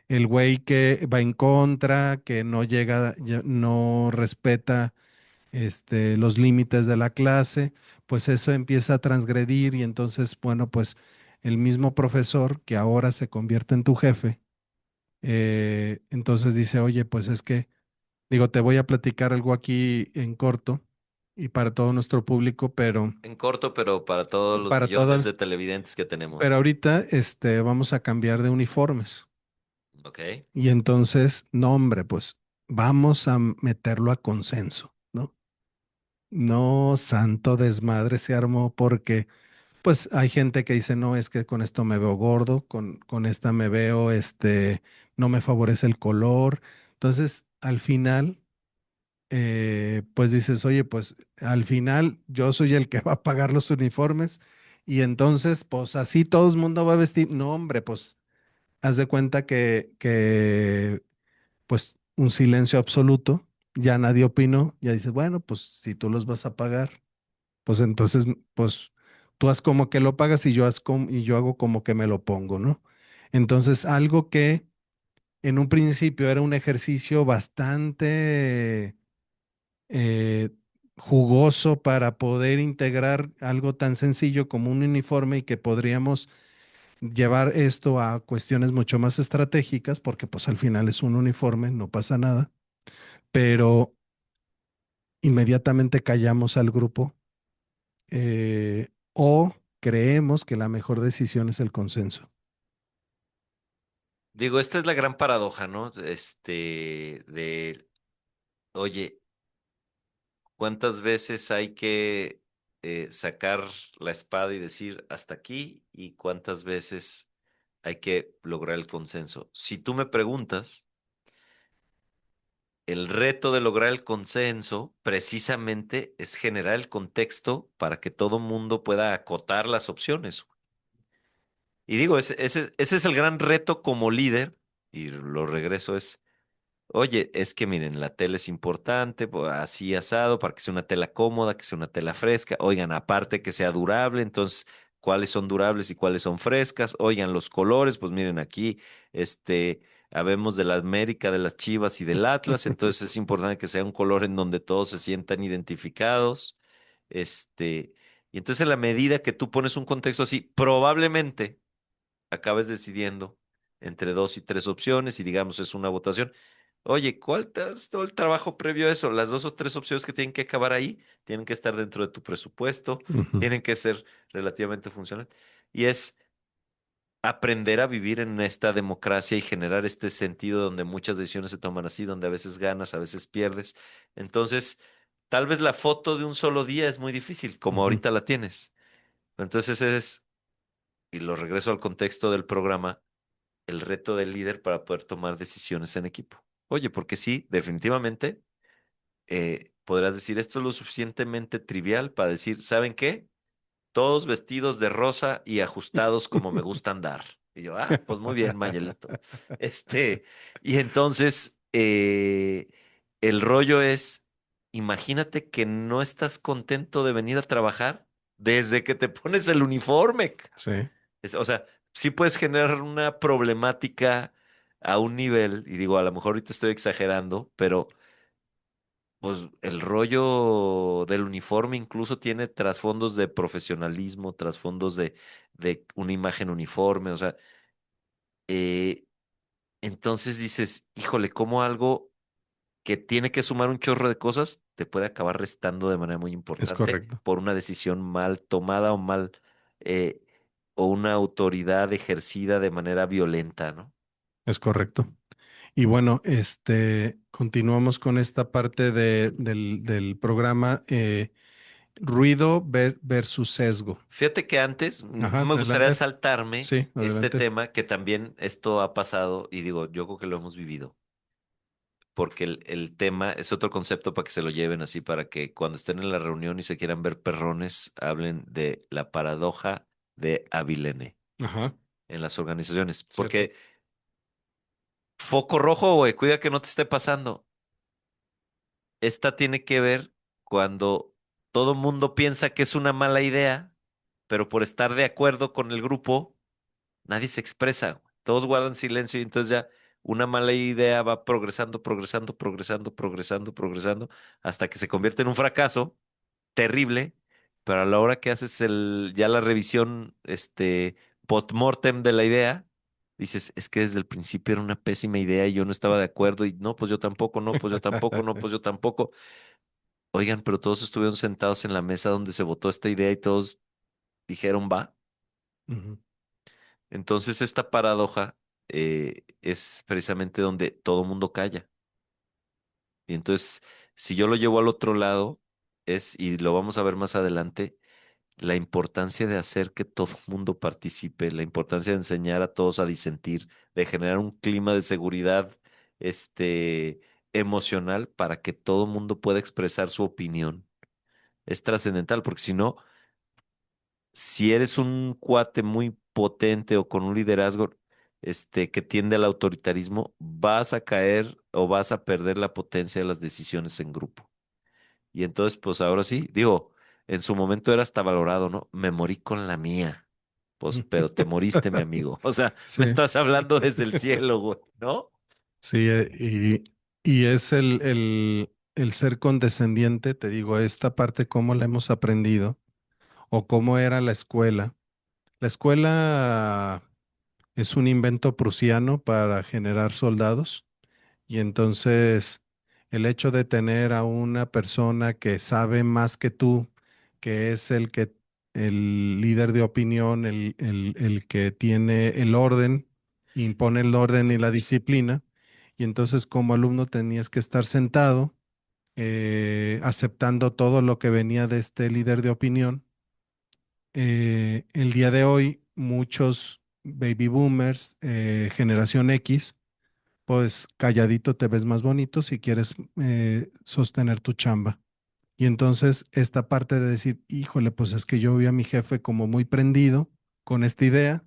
A: El güey que va en contra, que no llega, no respeta los límites de la clase, pues eso empieza a transgredir y entonces, bueno, pues el mismo profesor que ahora se convierte en tu jefe, entonces dice, oye, pues es que, digo, te voy a platicar algo aquí en corto y para todo nuestro público,
B: En corto, pero para todos los
A: para
B: millones
A: toda,
B: de televidentes que
A: pero
B: tenemos.
A: ahorita vamos a cambiar de uniformes.
B: ¿Ok?
A: Y entonces, no, hombre, pues vamos a meterlo a consenso, ¿no? No, santo desmadre se armó porque pues hay gente que dice, no, es que con esto me veo gordo, con esta me veo, no me favorece el color. Entonces, al final, pues dices, oye, pues al final yo soy el que va a pagar los uniformes y entonces, pues así todo el mundo va a vestir. No, hombre, pues haz de cuenta que pues un silencio absoluto, ya nadie opinó, ya dices, bueno, pues si tú los vas a pagar, pues entonces, pues tú haz como que lo pagas y y yo hago como que me lo pongo, ¿no? Entonces, algo que en un principio era un ejercicio bastante eh, jugoso para poder integrar algo tan sencillo como un uniforme y que podríamos llevar esto a cuestiones mucho más estratégicas, porque pues al final es un uniforme, no pasa nada, pero inmediatamente callamos al grupo o creemos que la mejor decisión es el consenso.
B: Digo, esta es la gran paradoja, ¿no? Oye, ¿cuántas veces hay que sacar la espada y decir hasta aquí? ¿Y cuántas veces hay que lograr el consenso? Si tú me preguntas, el reto de lograr el consenso precisamente es generar el contexto para que todo mundo pueda acotar las opciones. Y digo, ese es el gran reto como líder, y lo regreso es, oye, es que miren, la tela es importante, así asado, para que sea una tela cómoda, que sea una tela fresca. Oigan, aparte que sea durable, entonces, ¿cuáles son durables y cuáles son frescas? Oigan, los colores, pues miren aquí, habemos de la América, de las Chivas y del Atlas, entonces es importante que sea un color en donde todos se sientan identificados. Este, y entonces, a la medida que tú pones un contexto así, probablemente acabes decidiendo entre dos y tres opciones y digamos es una votación. Oye, es todo el trabajo previo a eso? Las dos o tres opciones que tienen que acabar ahí tienen que estar dentro de tu presupuesto,
A: Ujú,
B: tienen que ser relativamente funcionales. Y es aprender a vivir en esta democracia y generar este sentido donde muchas decisiones se toman así, donde a veces ganas, a veces pierdes. Entonces, tal vez la foto de un solo día es muy difícil, como
A: ujú.
B: ahorita la tienes. Entonces y lo regreso al contexto del programa, el reto del líder para poder tomar decisiones en equipo. Oye, porque sí, definitivamente podrás decir esto es lo suficientemente trivial para decir, ¿saben qué? Todos vestidos de rosa y ajustados como me gusta andar. Y yo, pues muy bien, Mayelito. Este, y entonces el rollo es, imagínate que no estás contento de venir a trabajar desde que te pones el uniforme.
A: Sí,
B: O sea, sí puedes generar una problemática a un nivel, y digo, a lo mejor ahorita estoy exagerando, pero pues el rollo del uniforme incluso tiene trasfondos de profesionalismo, trasfondos de una imagen uniforme, o sea, eh, entonces dices, híjole, ¿cómo algo que tiene que sumar un chorro de cosas te puede acabar restando de manera muy
A: es
B: importante
A: correcto,
B: por una decisión mal tomada o eh, o una autoridad ejercida de manera violenta, ¿no?
A: es correcto. Y bueno, continuamos con esta parte del programa, ruido versus sesgo.
B: Fíjate que antes
A: Ajá,
B: no me gustaría
A: adelante.
B: saltarme
A: Sí,
B: este
A: adelante.
B: tema que también esto ha pasado y digo, yo creo que lo hemos vivido. porque el tema es otro concepto para que se lo lleven así, para que cuando estén en la reunión y se quieran ver perrones, hablen de la paradoja de Avilene
A: Ajá,
B: en las organizaciones.
A: cierto.
B: Porque foco rojo, güey, cuida que no te esté pasando. Esta tiene que ver cuando todo mundo piensa que es una mala idea, pero por estar de acuerdo con el grupo, nadie se expresa. Todos guardan silencio y entonces ya una mala idea va progresando, progresando, progresando, progresando, progresando, hasta que se convierte en un fracaso terrible, pero a la hora que haces ya la revisión, post-mortem de la idea, dices, es que desde el principio era una pésima idea y yo no estaba de acuerdo y no, pues yo tampoco, no, pues yo tampoco, no, pues yo tampoco. Oigan, pero todos estuvieron sentados en la mesa donde se votó esta idea y todos dijeron va.
A: Ujú,
B: Entonces esta paradoja es precisamente donde todo mundo calla. Y entonces, si yo lo llevo al otro lado, y lo vamos a ver más adelante, la importancia de hacer que todo el mundo participe, la importancia de enseñar a todos a disentir, de generar un clima de seguridad, este, emocional para que todo el mundo pueda expresar su opinión. Es trascendental, porque si no, si eres un cuate muy potente o con un liderazgo, que tiende al autoritarismo, vas a caer o vas a perder la potencia de las decisiones en grupo. Y entonces, pues ahora sí, digo, en su momento era hasta valorado, ¿no? Me morí con la mía. Pues,
A: ujú.
B: pero te moriste, mi amigo. O sea, me
A: Sí,
B: estás hablando desde el cielo, güey, ¿no?
A: sí, y es el ser condescendiente, te digo, esta parte, cómo la hemos aprendido o cómo era la escuela. La escuela es un invento prusiano para generar soldados. Y entonces el hecho de tener a una persona que sabe más que tú, que es el líder de opinión, el que tiene el orden, impone el orden y la disciplina, y entonces como alumno tenías que estar sentado, aceptando todo lo que venía de este líder de opinión. El día de hoy, muchos baby boomers, generación X, pues calladito te ves más bonito si quieres sostener tu chamba. Y entonces esta parte de decir, híjole, pues es que yo vi a mi jefe como muy prendido con esta idea,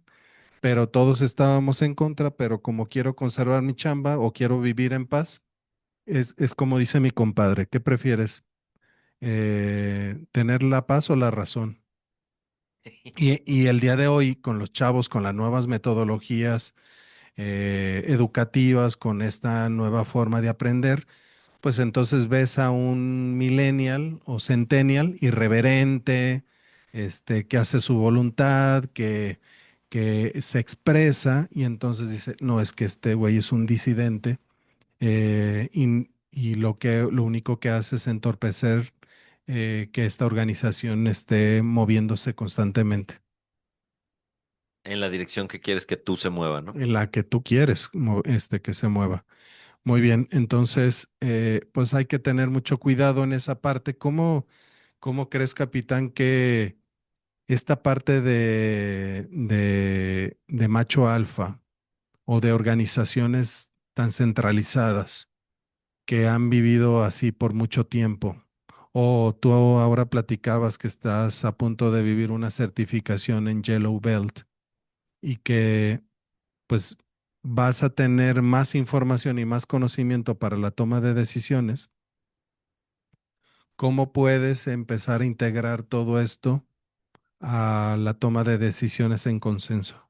A: pero todos estábamos en contra, pero como quiero conservar mi chamba o quiero vivir en paz, es como dice mi compadre, ¿qué prefieres? ¿Tener la paz o la razón? Y el día de hoy, con los chavos, con las nuevas metodologías educativas, con esta nueva forma de aprender, pues entonces ves a un millennial o centennial irreverente, que hace su voluntad, que se expresa y entonces dice, no, es que este güey es un disidente y lo único que hace es entorpecer que esta organización esté moviéndose constantemente
B: En la dirección que quieres que tú se mueva, ¿no?
A: en la que tú quieres que se mueva. Muy bien, entonces, pues hay que tener mucho cuidado en esa parte. ¿Cómo crees, capitán, que esta parte de macho alfa o de organizaciones tan centralizadas que han vivido así por mucho tiempo, o tú ahora platicabas que estás a punto de vivir una certificación en Yellow Belt y que pues vas a tener más información y más conocimiento para la toma de decisiones? ¿Cómo puedes empezar a integrar todo esto a la toma de decisiones en consenso?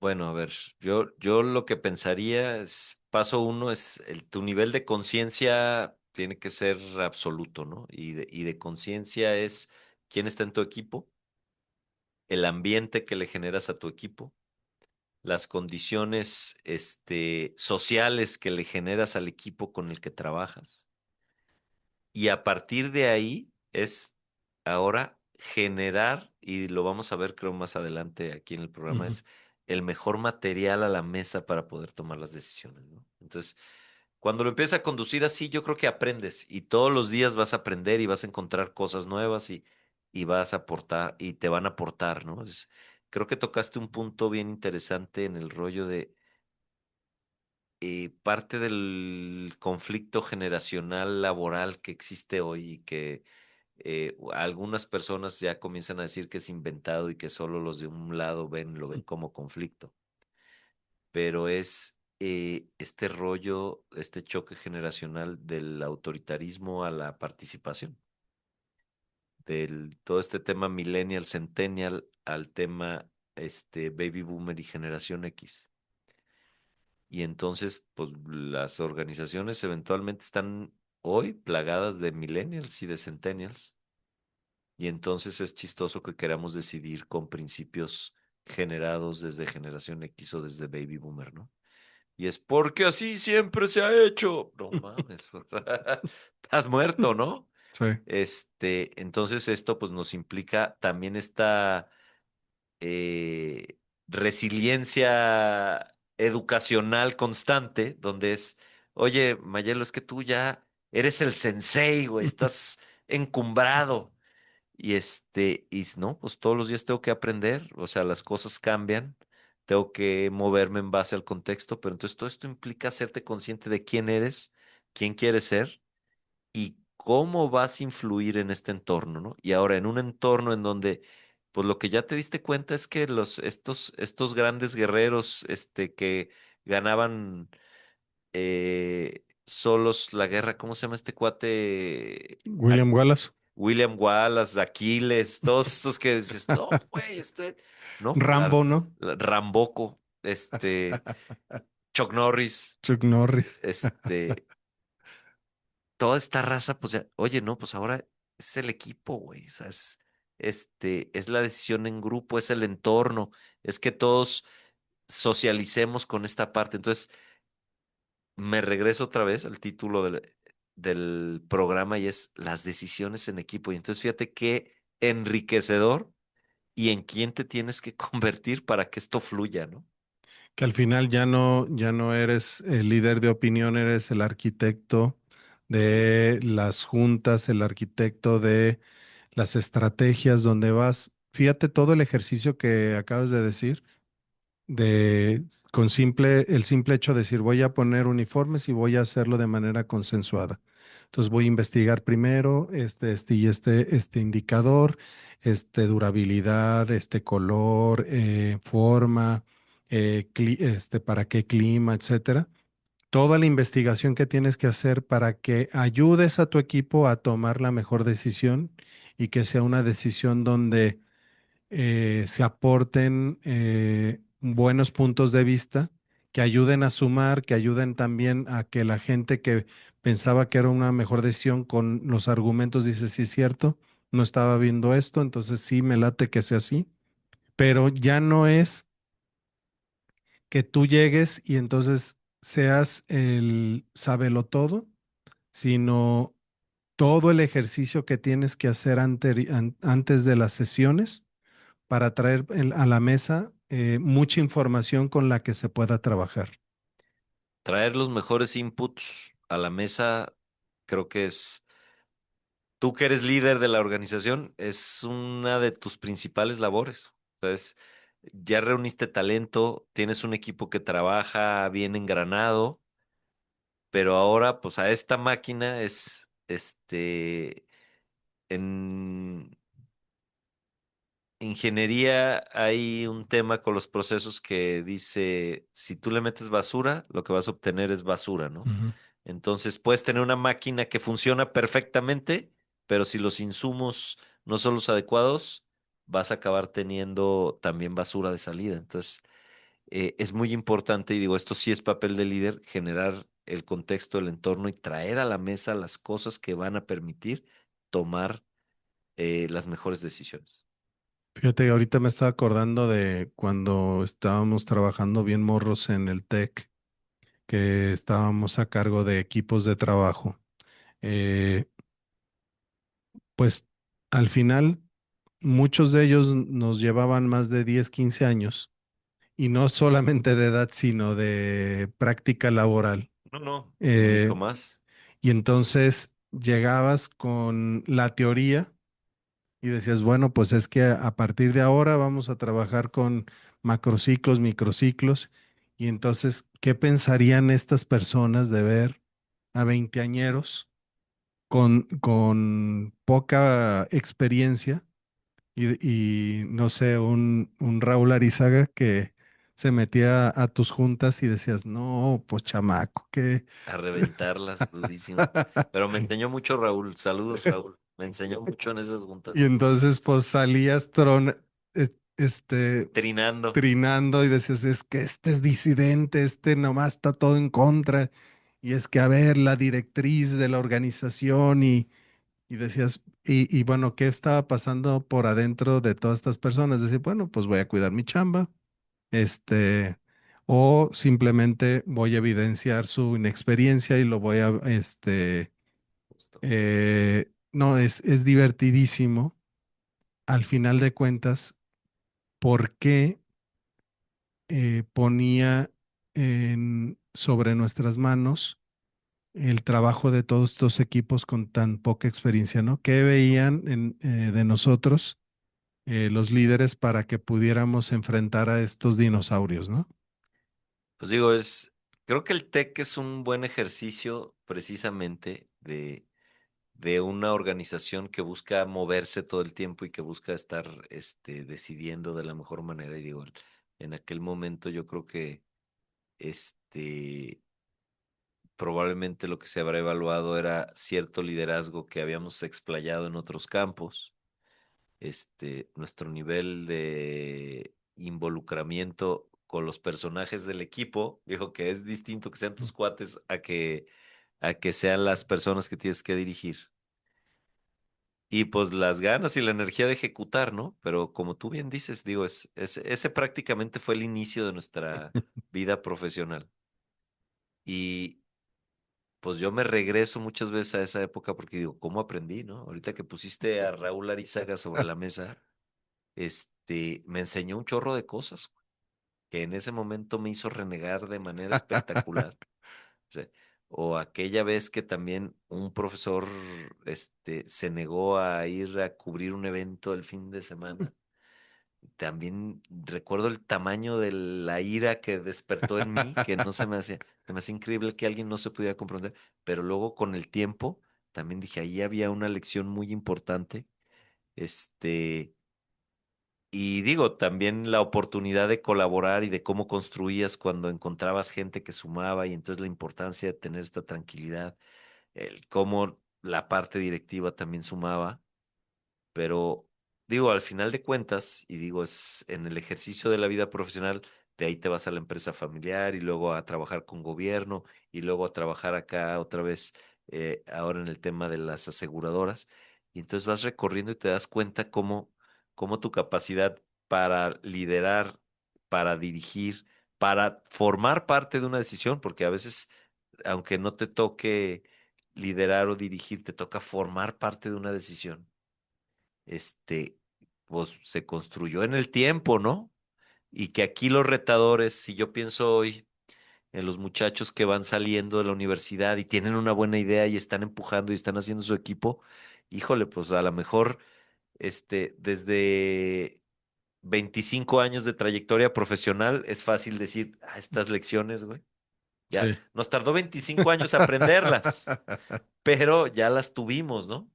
B: Bueno, a ver, yo lo que pensaría es, paso uno es tu nivel de conciencia tiene que ser absoluto, ¿no? Y de conciencia es quién está en tu equipo, el ambiente que le generas a tu equipo, las condiciones, sociales que le generas al equipo con el que trabajas. Y a partir de ahí es ahora generar, y lo vamos a ver creo más adelante aquí en el programa,
A: Ujú.
B: es el mejor material a la mesa para poder tomar las decisiones, ¿no? Entonces, cuando lo empiezas a conducir así, yo creo que aprendes y todos los días vas a aprender y vas a encontrar cosas nuevas y vas a aportar y te van a aportar, ¿no? Creo que tocaste un punto bien interesante en el rollo de parte del conflicto generacional laboral que existe hoy y que algunas personas ya comienzan a decir que es inventado y que solo los de un lado lo ven como conflicto, pero es este rollo, este choque generacional del autoritarismo a la participación, del todo este tema millennial, centennial al tema baby boomer y generación X. Y entonces, pues las organizaciones eventualmente están hoy plagadas de millennials y de centennials. Y entonces es chistoso que queramos decidir con principios generados desde generación X o desde baby boomer, ¿no? Y es porque así siempre se ha hecho. No mames, o sea, estás muerto, ¿no?
A: Sí.
B: Entonces esto pues nos implica también esta eh, resiliencia educacional constante, donde es, oye, Mayelo, es que tú ya eres el sensei, güey, estás encumbrado. No, pues todos los días tengo que aprender, o sea, las cosas cambian, tengo que moverme en base al contexto, pero entonces todo esto implica hacerte consciente de quién eres, quién quieres ser y cómo vas a influir en este entorno, ¿no? Y ahora en un entorno en donde, pues lo que ya te diste cuenta es que estos grandes guerreros, que ganaban solos la guerra, ¿cómo se llama este cuate?
A: William Wallace.
B: William Wallace, Aquiles, todos estos que dices, no, güey, no, pues
A: Rambo, ¿no?
B: Ramboco, Chuck Norris,
A: Chuck Norris.
B: este, toda esta raza, pues ya, oye, no, pues ahora es el equipo, güey, o sea, es la decisión en grupo, es el entorno, es que todos socialicemos con esta parte. Entonces, me regreso otra vez al título del programa y es las decisiones en equipo. Y entonces, fíjate qué enriquecedor y en quién te tienes que convertir para que esto fluya, ¿no?
A: Que al final ya no eres el líder de opinión, eres el arquitecto de las juntas, el arquitecto de las estrategias donde vas. Fíjate todo el ejercicio que acabas de decir, de el simple hecho de decir voy a poner uniformes y voy a hacerlo de manera consensuada. Entonces voy a investigar primero este indicador, durabilidad, este color, forma, para qué clima, etcétera. Toda la investigación que tienes que hacer para que ayudes a tu equipo a tomar la mejor decisión y que sea una decisión donde se aporten buenos puntos de vista que ayuden a sumar, que ayuden también a que la gente que pensaba que era una mejor decisión con los argumentos dice, sí es cierto, no estaba viendo esto, entonces sí me late que sea así, pero ya no es que tú llegues y entonces seas el todo, sino todo el ejercicio que tienes que hacer antes de las sesiones para traer a la mesa mucha información con la que se pueda trabajar.
B: Traer los mejores inputs a la mesa, creo que tú que eres líder de la organización, es una de tus principales labores. Entonces, ya reuniste talento, tienes un equipo que trabaja bien engranado, pero ahora, pues a esta máquina en ingeniería hay un tema con los procesos que dice, si tú le metes basura, lo que vas a obtener es basura, ¿no?
A: Ujú.
B: Entonces puedes tener una máquina que funciona perfectamente, pero si los insumos no son los adecuados, vas a acabar teniendo también basura de salida. Entonces, es muy importante, y digo, esto sí es papel del líder, generar el contexto, el entorno y traer a la mesa las cosas que van a permitir tomar las mejores decisiones.
A: Fíjate, ahorita me estaba acordando de cuando estábamos trabajando bien morros en el TEC, que estábamos a cargo de equipos de trabajo. Eh, pues al final, muchos de ellos nos llevaban más de 10, 15 años, y no solamente de edad, sino de práctica laboral.
B: No, no, mucho
A: Eh,
B: más.
A: y entonces llegabas con la teoría y decías, bueno, pues es que a partir de ahora vamos a trabajar con macrociclos, microciclos, Y entonces, ¿qué pensarían estas personas de ver a veinteañeros con poca experiencia y, no sé, un Raúl Arizaga que se metía a tus juntas y decías, no, pues chamaco, que...
B: A reventarlas durísimo. Pero me enseñó mucho Raúl. Saludos, Raúl. Me enseñó mucho en esas
A: Y
B: juntas.
A: entonces pues salías este,
B: Trinando.
A: trinando y decías, es que este es disidente, este nomás está todo en contra. Y es que, a ver, la directriz de la organización y decías, y bueno, ¿qué estaba pasando por adentro de todas estas personas? Decir, bueno, pues voy a cuidar mi chamba, este, o simplemente voy a evidenciar su inexperiencia y lo voy a,
B: Justo.
A: no, es divertidísimo al final de cuentas, ¿por qué ponía sobre nuestras manos el trabajo de todos estos equipos con tan poca experiencia, ¿no? ¿Qué veían de nosotros, los líderes, para que pudiéramos enfrentar a estos dinosaurios, ¿no?
B: Pues digo, creo que el TEC es un buen ejercicio precisamente de una organización que busca moverse todo el tiempo y que busca estar decidiendo de la mejor manera. Y digo, en aquel momento yo creo que este, probablemente lo que se habrá evaluado era cierto liderazgo que habíamos explayado en otros campos, nuestro nivel de involucramiento con los personajes del equipo, dijo que es distinto que sean tus cuates a que sean las personas que tienes que dirigir. Y pues las ganas y la energía de ejecutar, ¿no? Pero como tú bien dices, digo, ese prácticamente fue el inicio de nuestra vida profesional. Y pues yo me regreso muchas veces a esa época porque digo, ¿cómo aprendí, no? Ahorita que pusiste a Raúl Arizaga sobre la mesa, me enseñó un chorro de cosas que en ese momento me hizo renegar de manera espectacular. O sea, o aquella vez que también un profesor, se negó a ir a cubrir un evento el fin de semana. También recuerdo el tamaño de la ira que despertó en mí, que no se me hacía increíble que alguien no se pudiera comprender, pero luego con el tiempo también dije, ahí había una lección muy importante, este, y digo, también la oportunidad de colaborar y de cómo construías cuando encontrabas gente que sumaba y entonces la importancia de tener esta tranquilidad, el cómo la parte directiva también sumaba. Pero digo, al final de cuentas, y digo, es en el ejercicio de la vida profesional, de ahí te vas a la empresa familiar y luego a trabajar con gobierno y luego a trabajar acá otra vez, ahora en el tema de las aseguradoras. Y entonces vas recorriendo y te das cuenta cómo tu capacidad para liderar, para dirigir, para formar parte de una decisión, porque a veces, aunque no te toque liderar o dirigir, te toca formar parte de una decisión, este, pues se construyó en el tiempo, ¿no? Y que aquí los retadores, si yo pienso hoy en los muchachos que van saliendo de la universidad y tienen una buena idea y están empujando y están haciendo su equipo, híjole, pues a lo mejor, desde 25 años de trayectoria profesional es fácil decir, estas lecciones, güey, ya
A: Sí.
B: nos tardó 25 años aprenderlas, pero ya las tuvimos, ¿no?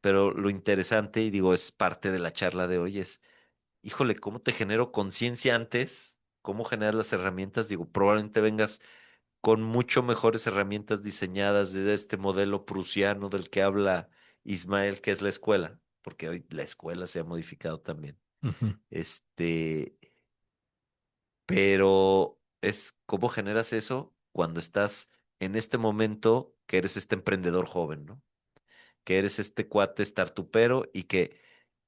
B: Pero lo interesante, y digo, es parte de la charla de hoy, es, híjole, ¿cómo te genero conciencia antes? ¿Cómo generas las herramientas? Digo, probablemente vengas con mucho mejores herramientas diseñadas de este modelo prusiano del que habla Ismael, que es la escuela, porque hoy la escuela se ha modificado también.
A: Ujú.
B: Este, pero es cómo generas eso cuando estás en este momento que eres este emprendedor joven, ¿no? Que eres este cuate startupero y que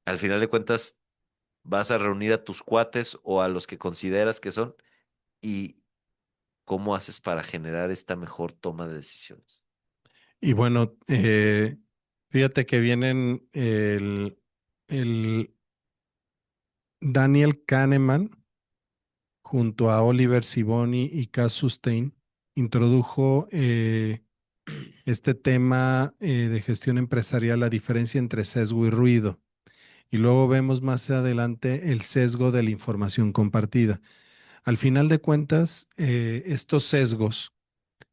B: al final de cuentas vas a reunir a tus cuates o a los que consideras que son y cómo haces para generar esta mejor toma de decisiones.
A: Y bueno, fíjate que vienen el Daniel Kahneman junto a Oliver Siboni y Cass Sustein introdujo este tema de gestión empresarial, la diferencia entre sesgo y ruido. Y luego vemos más adelante el sesgo de la información compartida. Al final de cuentas, estos sesgos,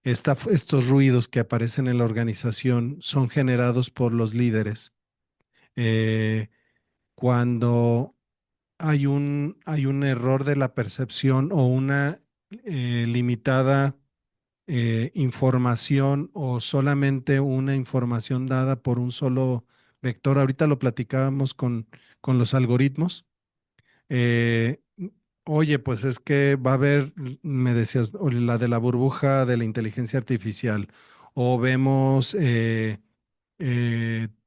A: estos ruidos que aparecen en la organización son generados por los líderes. Eh, Cuando hay un error de la percepción o una limitada información o solamente una información dada por un solo vector. Ahorita lo platicábamos con los algoritmos. Eh, Oye, pues es que va a haber, me decías, o la de la burbuja de la inteligencia artificial, o vemos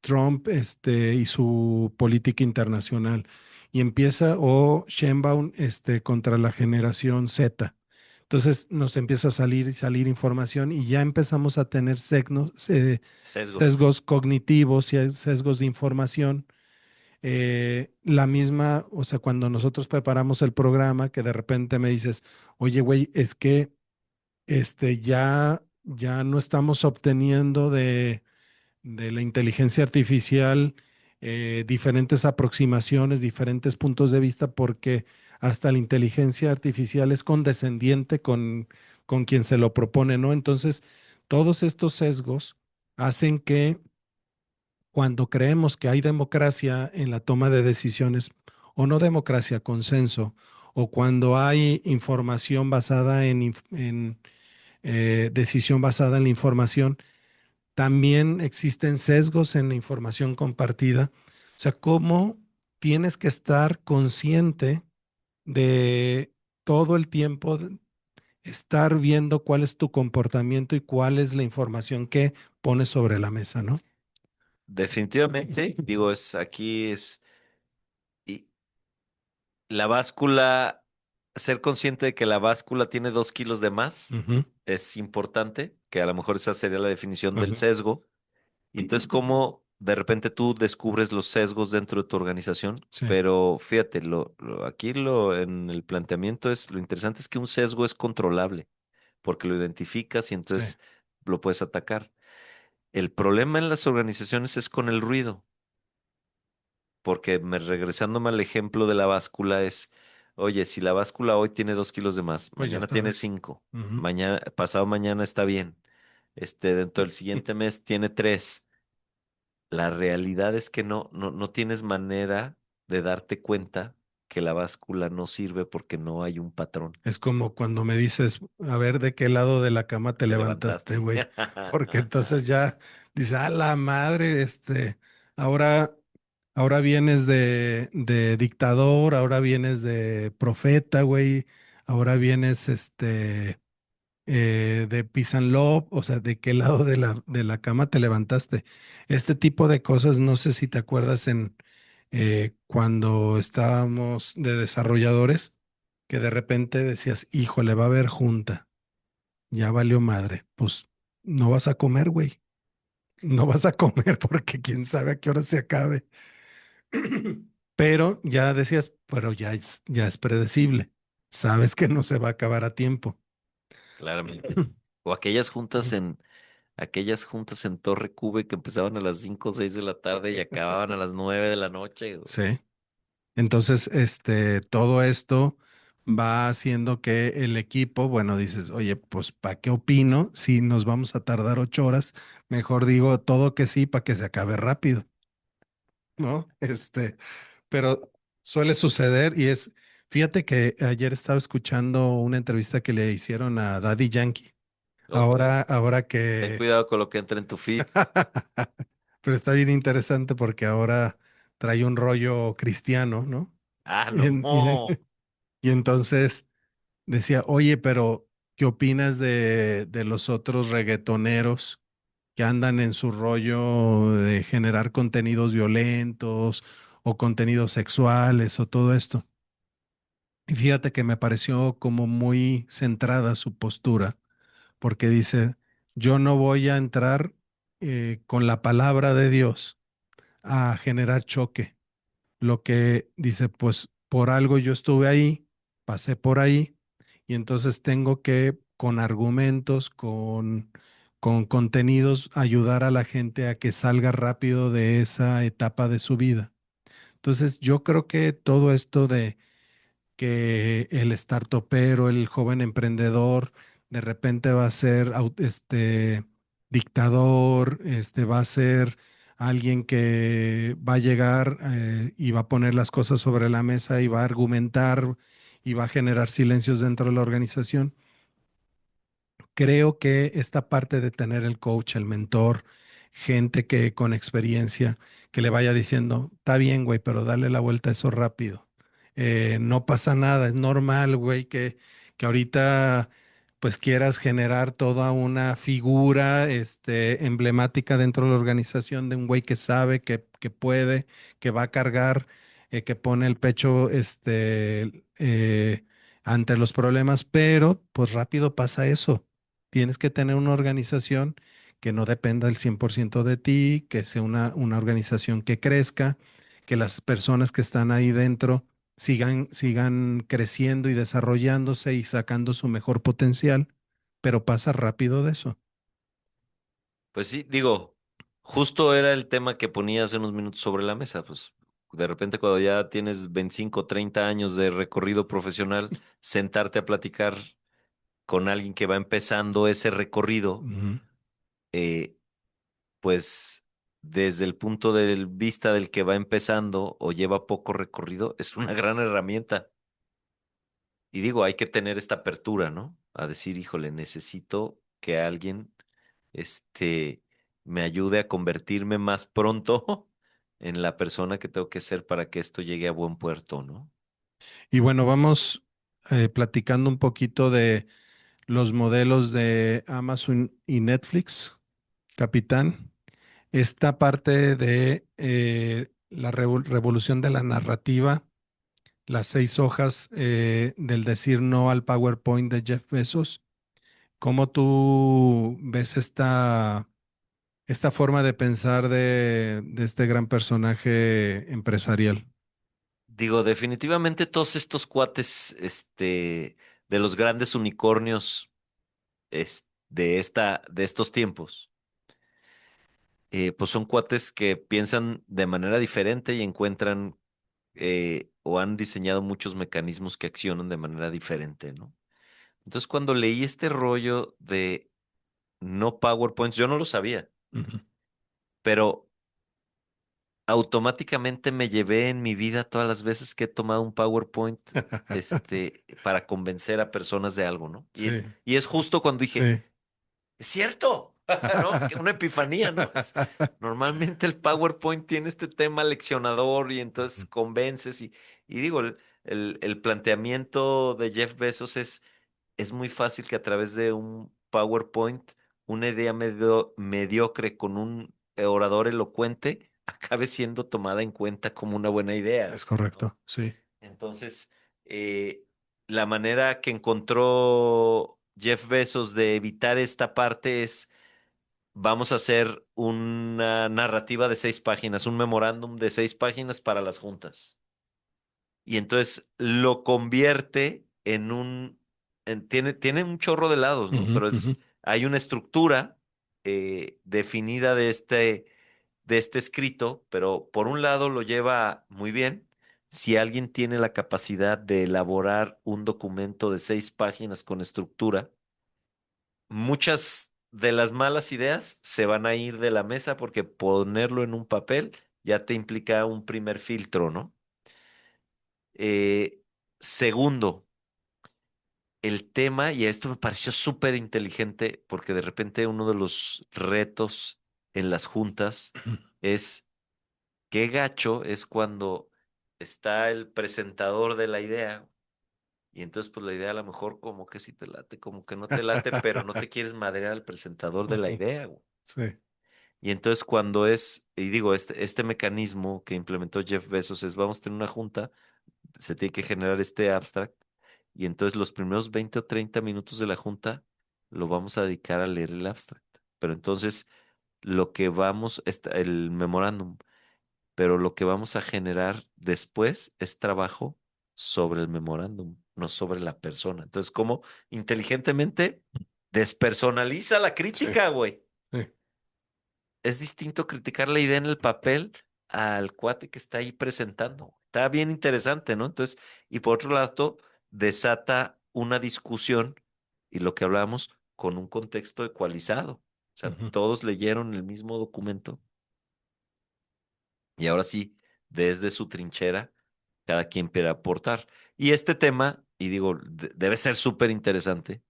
A: Trump y su política internacional, y empieza, o Sheinbaum contra la generación Z. Entonces nos empieza a salir y salir información y ya empezamos a tener
B: Sesgos.
A: sesgos cognitivos y sesgos de información. La misma, o sea, cuando nosotros preparamos el programa, que de repente me dices, oye, güey, es que ya no estamos obteniendo de la inteligencia artificial diferentes aproximaciones, diferentes puntos de vista, porque hasta la inteligencia artificial es condescendiente con quien se lo propone, ¿no? Entonces, todos estos sesgos hacen que cuando creemos que hay democracia en la toma de decisiones, o no democracia, consenso, o cuando hay información basada en decisión basada en la información, también existen sesgos en la información compartida. O sea, cómo tienes que estar consciente de todo el tiempo, estar viendo cuál es tu comportamiento y cuál es la información que pones sobre la mesa, ¿no?
B: Definitivamente, digo, y la báscula, ser consciente de que la báscula tiene 2 kilos de más
A: Ujú,
B: es importante, que a lo mejor esa sería la definición del
A: ujú.
B: sesgo. Y entonces, cómo de repente tú descubres los sesgos dentro de tu organización,
A: Sí,
B: pero fíjate, en el planteamiento lo interesante es que un sesgo es controlable, porque lo identificas y
A: sí.
B: entonces lo puedes atacar. El problema en las organizaciones es con el ruido, porque regresándome al ejemplo de la báscula oye, si la báscula hoy tiene 2 kilos de más,
A: Pues ya
B: mañana
A: está.
B: tiene 5,
A: Ujú.
B: mañana, pasado mañana está bien, dentro del siguiente mes tiene 3. La realidad es que no tienes manera de darte cuenta que la báscula no sirve porque no hay un patrón.
A: Es como cuando me dices, a ver de qué lado de la cama te
B: Te
A: levantaste,
B: levantaste.
A: güey. Porque entonces ya dices, a la madre, ahora, ahora vienes de dictador, ahora vienes de profeta, güey. Ahora vienes, de Peace and Love, o sea, de qué lado de la cama te levantaste. Este tipo de cosas, no sé si te acuerdas cuando estábamos de desarrolladores, que de repente decías, híjole, va a haber junta, ya valió madre. Pues no vas a comer, güey. No vas a comer porque quién sabe a qué hora se acabe. Pero ya decías, pero ya es predecible. Sabes que no se va a acabar a tiempo.
B: Claramente. O aquellas juntas en Torre Cube que empezaban a las 5 o 6 de la tarde y acababan a las 9 de la noche, güey.
A: Sí. Entonces, todo esto va haciendo que el equipo, bueno, dices, oye, pues, ¿para qué opino si nos vamos a tardar 8 horas? Mejor digo todo que sí para que se acabe rápido, ¿no? Pero suele suceder y fíjate que ayer estaba escuchando una entrevista que le hicieron a Daddy Yankee.
B: Ok.
A: Ahora
B: Ten
A: que,
B: cuidado con lo que entra en tu feed.
A: pero está bien interesante porque ahora trae un rollo cristiano, ¿no?
B: Ah,
A: Y,
B: no.
A: en- y y entonces decía, oye, pero ¿qué opinas de los otros reggaetoneros que andan en su rollo de generar contenidos violentos o contenidos sexuales o todo esto? Y fíjate que me pareció como muy centrada su postura, porque dice, yo no voy a entrar con la palabra de Dios a generar choque. Lo que dice, pues por algo yo estuve ahí, pasé por ahí, y entonces tengo que, con argumentos, con contenidos, ayudar a la gente a que salga rápido de esa etapa de su vida. Entonces, yo creo que todo esto que el startupero, el joven emprendedor, de repente va a ser dictador, va a ser alguien que va a llegar y va a poner las cosas sobre la mesa y va a argumentar y va a generar silencios dentro de la organización. Creo que esta parte de tener el coach, el mentor, gente que con experiencia, que le vaya diciendo, está bien, güey, pero dale la vuelta a eso rápido. No pasa nada, es normal, güey, que ahorita pues quieras generar toda una figura emblemática dentro de la organización de un güey que sabe, que puede, que va a cargar, que pone el pecho ante los problemas, pero pues rápido pasa eso. Tienes que tener una organización que no dependa del 100% de ti, que sea una organización que crezca, que las personas que están ahí dentro sigan creciendo y desarrollándose y sacando su mejor potencial, pero pasa rápido de eso.
B: Pues sí, digo, justo era el tema que ponía hace unos minutos sobre la mesa, pues de repente cuando ya tienes 25, 30 años de recorrido profesional, sentarte a platicar con alguien que va empezando ese recorrido,
A: Ujú.
B: eh, pues desde el punto de vista del que va empezando o lleva poco recorrido, es una gran herramienta. Y digo, hay que tener esta apertura, ¿no? A decir, híjole, necesito que alguien, este, me ayude a convertirme más pronto en la persona que tengo que ser para que esto llegue a buen puerto, ¿no?
A: Y bueno, vamos platicando un poquito de los modelos de Amazon y Netflix, Capitán. Esta parte de la revolución de la narrativa, las 6 hojas del decir no al PowerPoint de Jeff Bezos. ¿Cómo tú ves esta forma de pensar de este gran personaje empresarial?
B: Digo, definitivamente todos estos cuates, de los grandes unicornios, de estos tiempos, pues son cuates que piensan de manera diferente y encuentran o han diseñado muchos mecanismos que accionan de manera diferente, ¿no? Entonces, cuando leí este rollo de no PowerPoints, yo no lo sabía,
A: Ujú.
B: pero automáticamente me llevé en mi vida todas las veces que he tomado un PowerPoint, para convencer a personas de algo, ¿no?
A: Sí,
B: Y es justo cuando dije,
A: sí.
B: es cierto, ¿no? Que una epifanía, ¿no? Normalmente el PowerPoint tiene este tema leccionador y entonces
A: Ujú.
B: convences y digo, el planteamiento de Jeff Bezos es muy fácil que a través de un PowerPoint, una idea mediocre con un orador elocuente acabe siendo tomada en cuenta como una buena idea,
A: Es
B: ¿no?
A: correcto, sí.
B: Entonces, la manera que encontró Jeff Bezos de evitar esta parte es, vamos a hacer una narrativa de 6 páginas, un memorándum de 6 páginas para las juntas. Y entonces lo convierte en tiene un chorro de lados, ¿no?
A: Ujú,
B: Pero
A: ujú.
B: hay una estructura definida de este escrito, pero por un lado lo lleva muy bien. Si alguien tiene la capacidad de elaborar un documento de 6 páginas con estructura, muchas de las malas ideas se van a ir de la mesa porque ponerlo en un papel ya te implica un primer filtro, ¿no? Segundo, el tema, y esto me pareció súper inteligente porque de repente uno de los retos en las juntas es qué gacho es cuando está el presentador de la idea y entonces pues la idea a lo mejor como que sí te late, como que no te late, pero no te quieres madrear al presentador de la
A: Ujú.
B: idea, güey.
A: Sí.
B: Y entonces y digo, este mecanismo que implementó Jeff Bezos es, vamos a tener una junta, se tiene que generar este abstract, y entonces los primeros 20 o 30 minutos de la junta lo vamos a dedicar a leer el abstract. Pero entonces el memorándum, pero lo que vamos a generar después es trabajo sobre el memorándum, no sobre la persona. Entonces, ¿cómo inteligentemente despersonaliza la
A: Sí,
B: crítica, güey?
A: sí.
B: Es distinto criticar la idea en el papel al cuate que está ahí presentando. está bien interesante, ¿no? Entonces, y por otro lado, desata una discusión y lo que hablábamos con un contexto ecualizado. O sea,
A: Ujú,
B: todos leyeron el mismo documento y ahora sí, desde su trinchera, cada quien puede aportar. Y este tema, y digo, debe ser súper interesante,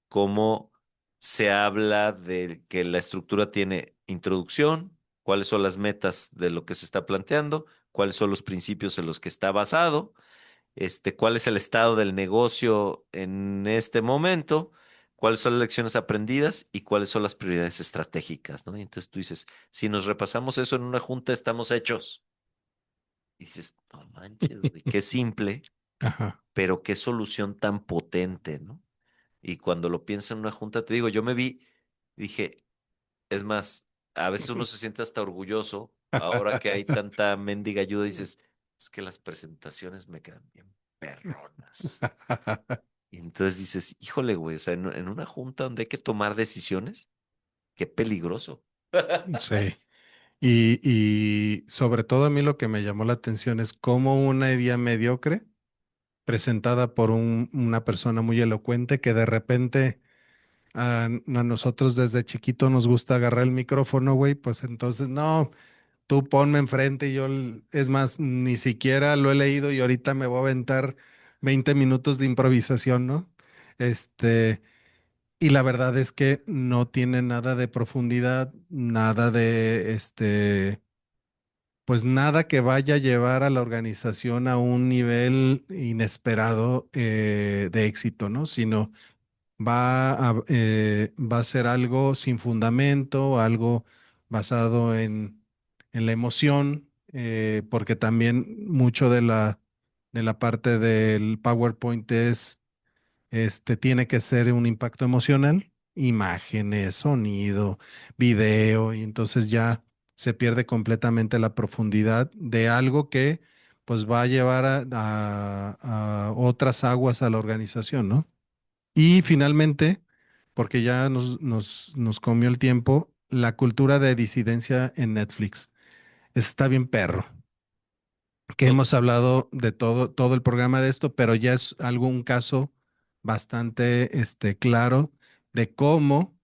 B: cómo se habla de que la estructura tiene introducción, cuáles son las metas de lo que se está planteando, cuáles son los principios en los que está basado, cuál es el estado del negocio en este momento, cuáles son las lecciones aprendidas y cuáles son las prioridades estratégicas, ¿no? Y entonces tú dices, si nos repasamos eso en una junta, estamos hechos. Y dices, no manches, güey, qué simple,
A: ajá.
B: pero qué solución tan potente, ¿no? Y cuando lo pienso en una junta, te digo, yo me vi, dije, es más, a veces uno se siente hasta orgulloso, ahora que hay tanta mendiga ayuda, dices, es que las presentaciones me quedan bien perronas. Y entonces dices, híjole, güey, o sea, en una junta donde hay que tomar decisiones, qué peligroso.
A: Sí. Y sobre todo a mí lo que me llamó la atención es cómo una idea mediocre presentada por una persona muy elocuente que de repente a nosotros desde chiquito nos gusta agarrar el micrófono, güey, pues entonces no, tú ponme enfrente y yo, es más, ni siquiera lo he leído y ahorita me voy a aventar 20 minutos de improvisación, ¿no? Este, y la verdad es que no tiene nada de profundidad, nada de, pues nada que vaya a llevar a la organización a un nivel inesperado de éxito, ¿no? Sino va a ser algo sin fundamento, algo basado en la emoción, porque también mucho de la parte del PowerPoint tiene que ser un impacto emocional, imágenes, sonido, video, y entonces ya se pierde completamente la profundidad de algo que pues va a llevar a otras aguas a la organización, ¿no? Y finalmente, porque ya nos comió el tiempo, la cultura de disidencia en Netflix. Está bien perro, que
B: To-
A: hemos hablado de todo el programa de esto, pero ya es algo, un caso bastante claro de cómo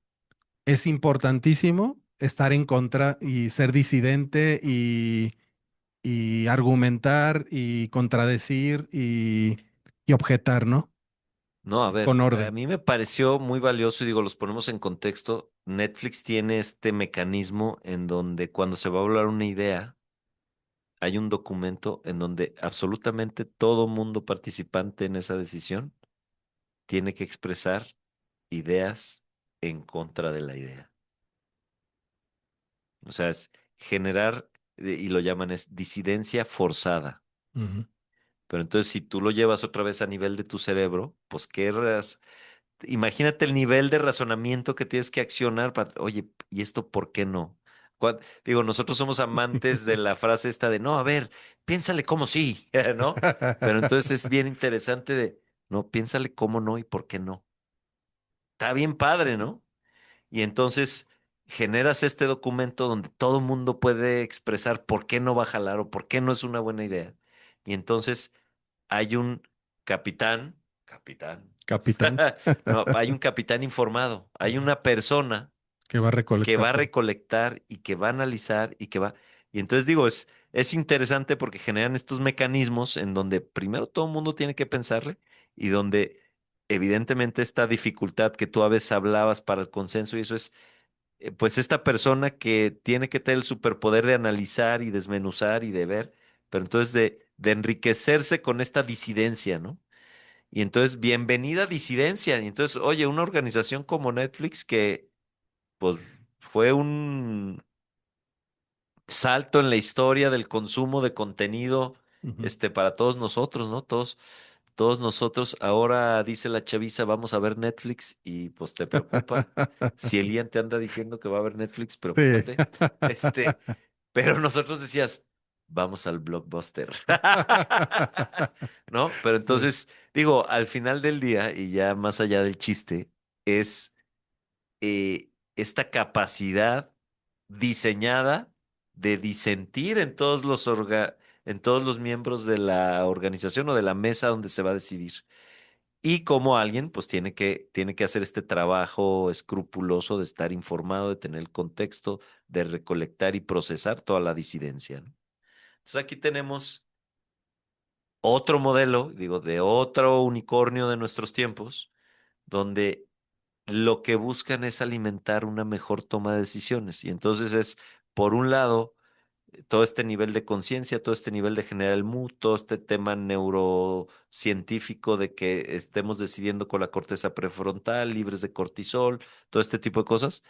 A: es importantísimo estar en contra y ser disidente y argumentar y contradecir y objetar, ¿no?
B: No, a
A: Con
B: ver, a
A: orden.
B: mí me pareció muy valioso y digo, los ponemos en contexto. Netflix tiene este mecanismo en donde cuando se va a hablar una idea, hay un documento en donde absolutamente todo mundo participante en esa decisión tiene que expresar ideas en contra de la idea. O sea, es generar, y lo llaman es disidencia forzada.
A: Ujú.
B: Pero entonces, si tú lo llevas otra vez a nivel de tu cerebro, pues imagínate el nivel de razonamiento que tienes que accionar para, oye, ¿y esto por qué no? Digo, nosotros somos amantes de la frase esta de, no, a ver, piénsale cómo sí, ¿no? Pero entonces es bien interesante de, no, piénsale cómo no y por qué no. Está bien padre, ¿no? Y entonces generas este documento donde todo el mundo puede expresar por qué no va a jalar o por qué no es una buena idea. Y entonces hay un capitán,
A: Capitán,
B: no, hay un capitán informado, hay una persona
A: que va a
B: que
A: recolectar
B: va a
A: todo.
B: recolectar y que va a analizar y que va. Y entonces digo, es interesante porque generan estos mecanismos en donde primero todo el mundo tiene que pensarle y donde evidentemente esta dificultad que tú a veces hablabas para el consenso y eso es, pues esta persona que tiene que tener el superpoder de analizar y desmenuzar y de ver, pero entonces de enriquecerse con esta disidencia, ¿no? Y entonces, bienvenida disidencia. Y entonces, oye, una organización como Netflix que, pues, fue un salto en la historia del consumo de contenido,
A: Ujú.
B: para todos nosotros, ¿no? Todos nosotros, ahora dice la chaviza, vamos a ver Netflix y pues te preocupa. Si Elian te anda diciendo que va a ver Netflix,
A: Sí.
B: preocúpate. Este, pero nosotros decías, vamos al Blockbuster. ¿No? Pero
A: Sí.
B: entonces, digo, al final del día, y ya más allá del chiste, es esta capacidad diseñada de disentir en todos en todos los miembros de la organización o de la mesa donde se va a decidir. Y como alguien, pues tiene que hacer este trabajo escrupuloso de estar informado, de tener el contexto, de recolectar y procesar toda la disidencia, ¿no? Entonces aquí tenemos otro modelo, digo, de otro unicornio de nuestros tiempos, donde lo que buscan es alimentar una mejor toma de decisiones. Y entonces es, por un lado, todo este nivel de conciencia, todo este nivel de generar el mood, todo este tema neurocientífico de que estemos decidiendo con la corteza prefrontal, libres de cortisol, todo este tipo de cosas.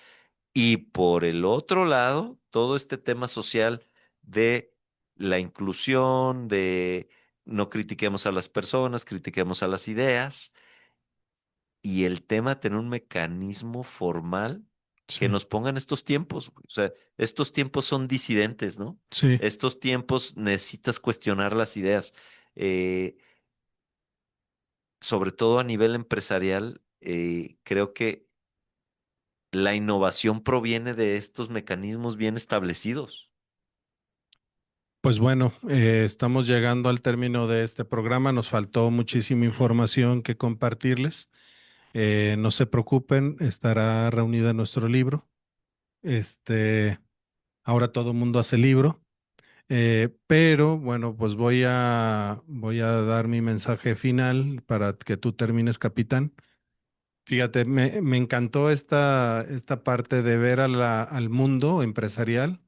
B: Y por el otro lado, todo este tema social de la inclusión, de no critiquemos a las personas, critiquemos a las ideas, y el tema de tener un mecanismo formal que
A: Sí,
B: nos pongan estos tiempos, güey. O sea, estos tiempos son disidentes, ¿no?
A: sí.
B: Estos tiempos necesitas cuestionar las ideas. Eh, Sobre todo a nivel empresarial, creo que la innovación proviene de estos mecanismos bien establecidos.
A: Pues bueno, estamos llegando al término de este programa. Nos faltó muchísima información que compartirles. No se preocupen, estará reunida en nuestro libro. Este, ahora todo el mundo hace libro. Pero bueno, pues voy a dar mi mensaje final para que tú termines, capitán. Fíjate, me encantó esta parte de ver al mundo empresarial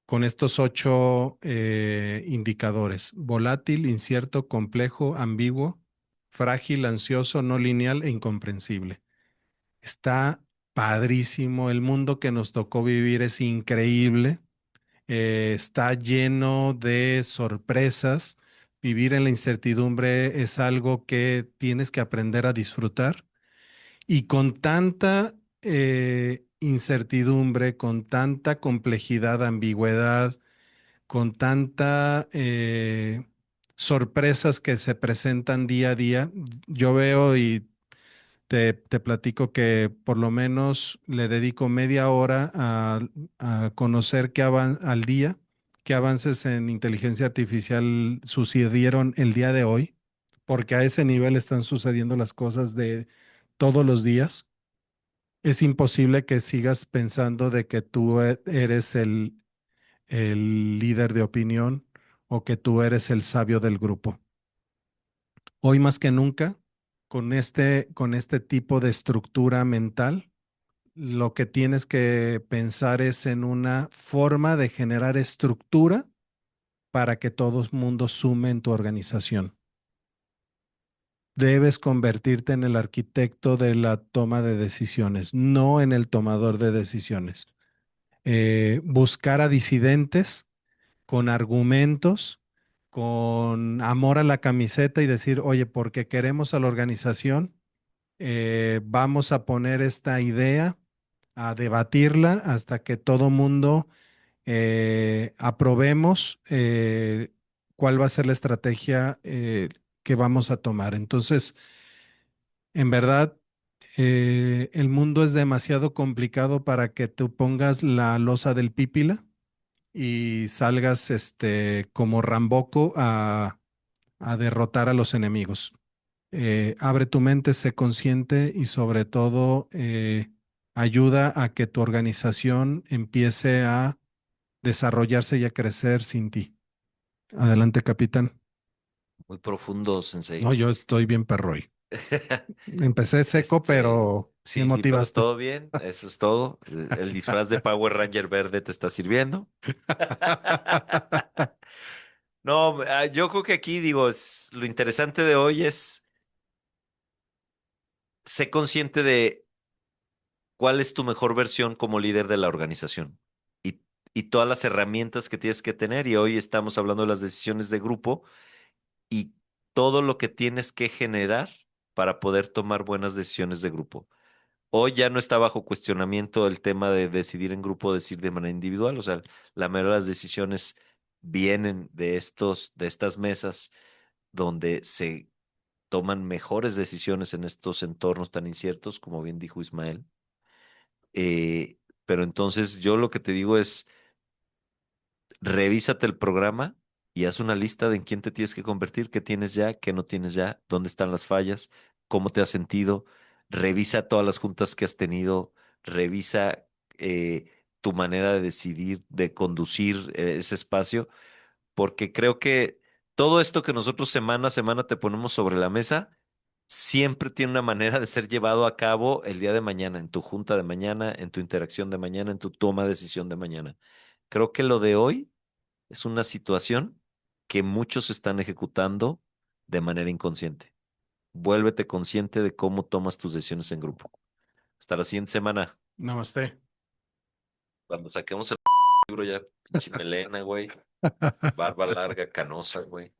A: con estos 8 indicadores: volátil, incierto, complejo, ambiguo, frágil, ansioso, no lineal e incomprensible. Está padrísimo. El mundo que nos tocó vivir es increíble. Está lleno de sorpresas. Vivir en la incertidumbre es algo que tienes que aprender a disfrutar. Y con tanta incertidumbre, con tanta complejidad, ambigüedad, con tanta sorpresas que se presentan día a día, yo veo y te platico que por lo menos le dedico media hora a conocer al día, qué avances en inteligencia artificial sucedieron el día de hoy, porque a ese nivel están sucediendo las cosas de todos los días. Es imposible que sigas pensando de que tú eres el líder de opinión o que tú eres el sabio del grupo. Hoy más que nunca, con este tipo de estructura mental, lo que tienes que pensar es en una forma de generar estructura para que todo el mundo sume en tu organización. Debes convertirte en el arquitecto de la toma de decisiones, no en el tomador de decisiones. Buscar a disidentes con argumentos, con amor a la camiseta y decir, oye, porque queremos a la organización, vamos a poner esta idea, a debatirla hasta que todo mundo aprobemos cuál va a ser la estrategia que vamos a tomar. Entonces, en verdad, el mundo es demasiado complicado para que tú pongas la losa del pípila y salgas como Ramboco a derrotar a los enemigos. Abre tu mente, sé consciente y sobre todo ayuda a que tu organización empiece a desarrollarse y a crecer sin ti. Adelante, capitán.
B: Muy profundo, Sensei.
A: No, yo estoy bien perroy. Empecé seco,
B: Este,
A: pero me
B: sí, sí, pero
A: motivaste.
B: todo bien, eso es todo. El disfraz de Power Ranger verde te está sirviendo. No, yo creo que aquí digo, lo interesante de hoy es ser consciente de cuál es tu mejor versión como líder de la organización y, y todas las herramientas que tienes que tener. Y hoy estamos hablando de las decisiones de grupo y todo lo que tienes que generar para poder tomar buenas decisiones de grupo. Hoy ya no está bajo cuestionamiento el tema de decidir en grupo o decidir de manera individual. O sea, la mayoría de las decisiones vienen de estas mesas donde se toman mejores decisiones en estos entornos tan inciertos, como bien dijo Ismael. Pero entonces yo lo que te digo es, revísate el programa, y haz una lista de en quién te tienes que convertir, qué tienes ya, qué no tienes ya, dónde están las fallas, cómo te has sentido. Revisa todas las juntas que has tenido, revisa tu manera de decidir, de conducir ese espacio, porque creo que todo esto que nosotros semana a semana te ponemos sobre la mesa, siempre tiene una manera de ser llevado a cabo el día de mañana, en tu junta de mañana, en tu interacción de mañana, en tu toma de decisión de mañana. Creo que lo de hoy es una situación que muchos están ejecutando de manera inconsciente. Vuélvete consciente de cómo tomas tus decisiones en grupo. Hasta la siguiente semana,
A: Namaste.
B: cuando saquemos el libro ya, pinche melena, güey, barba larga, canosa, güey.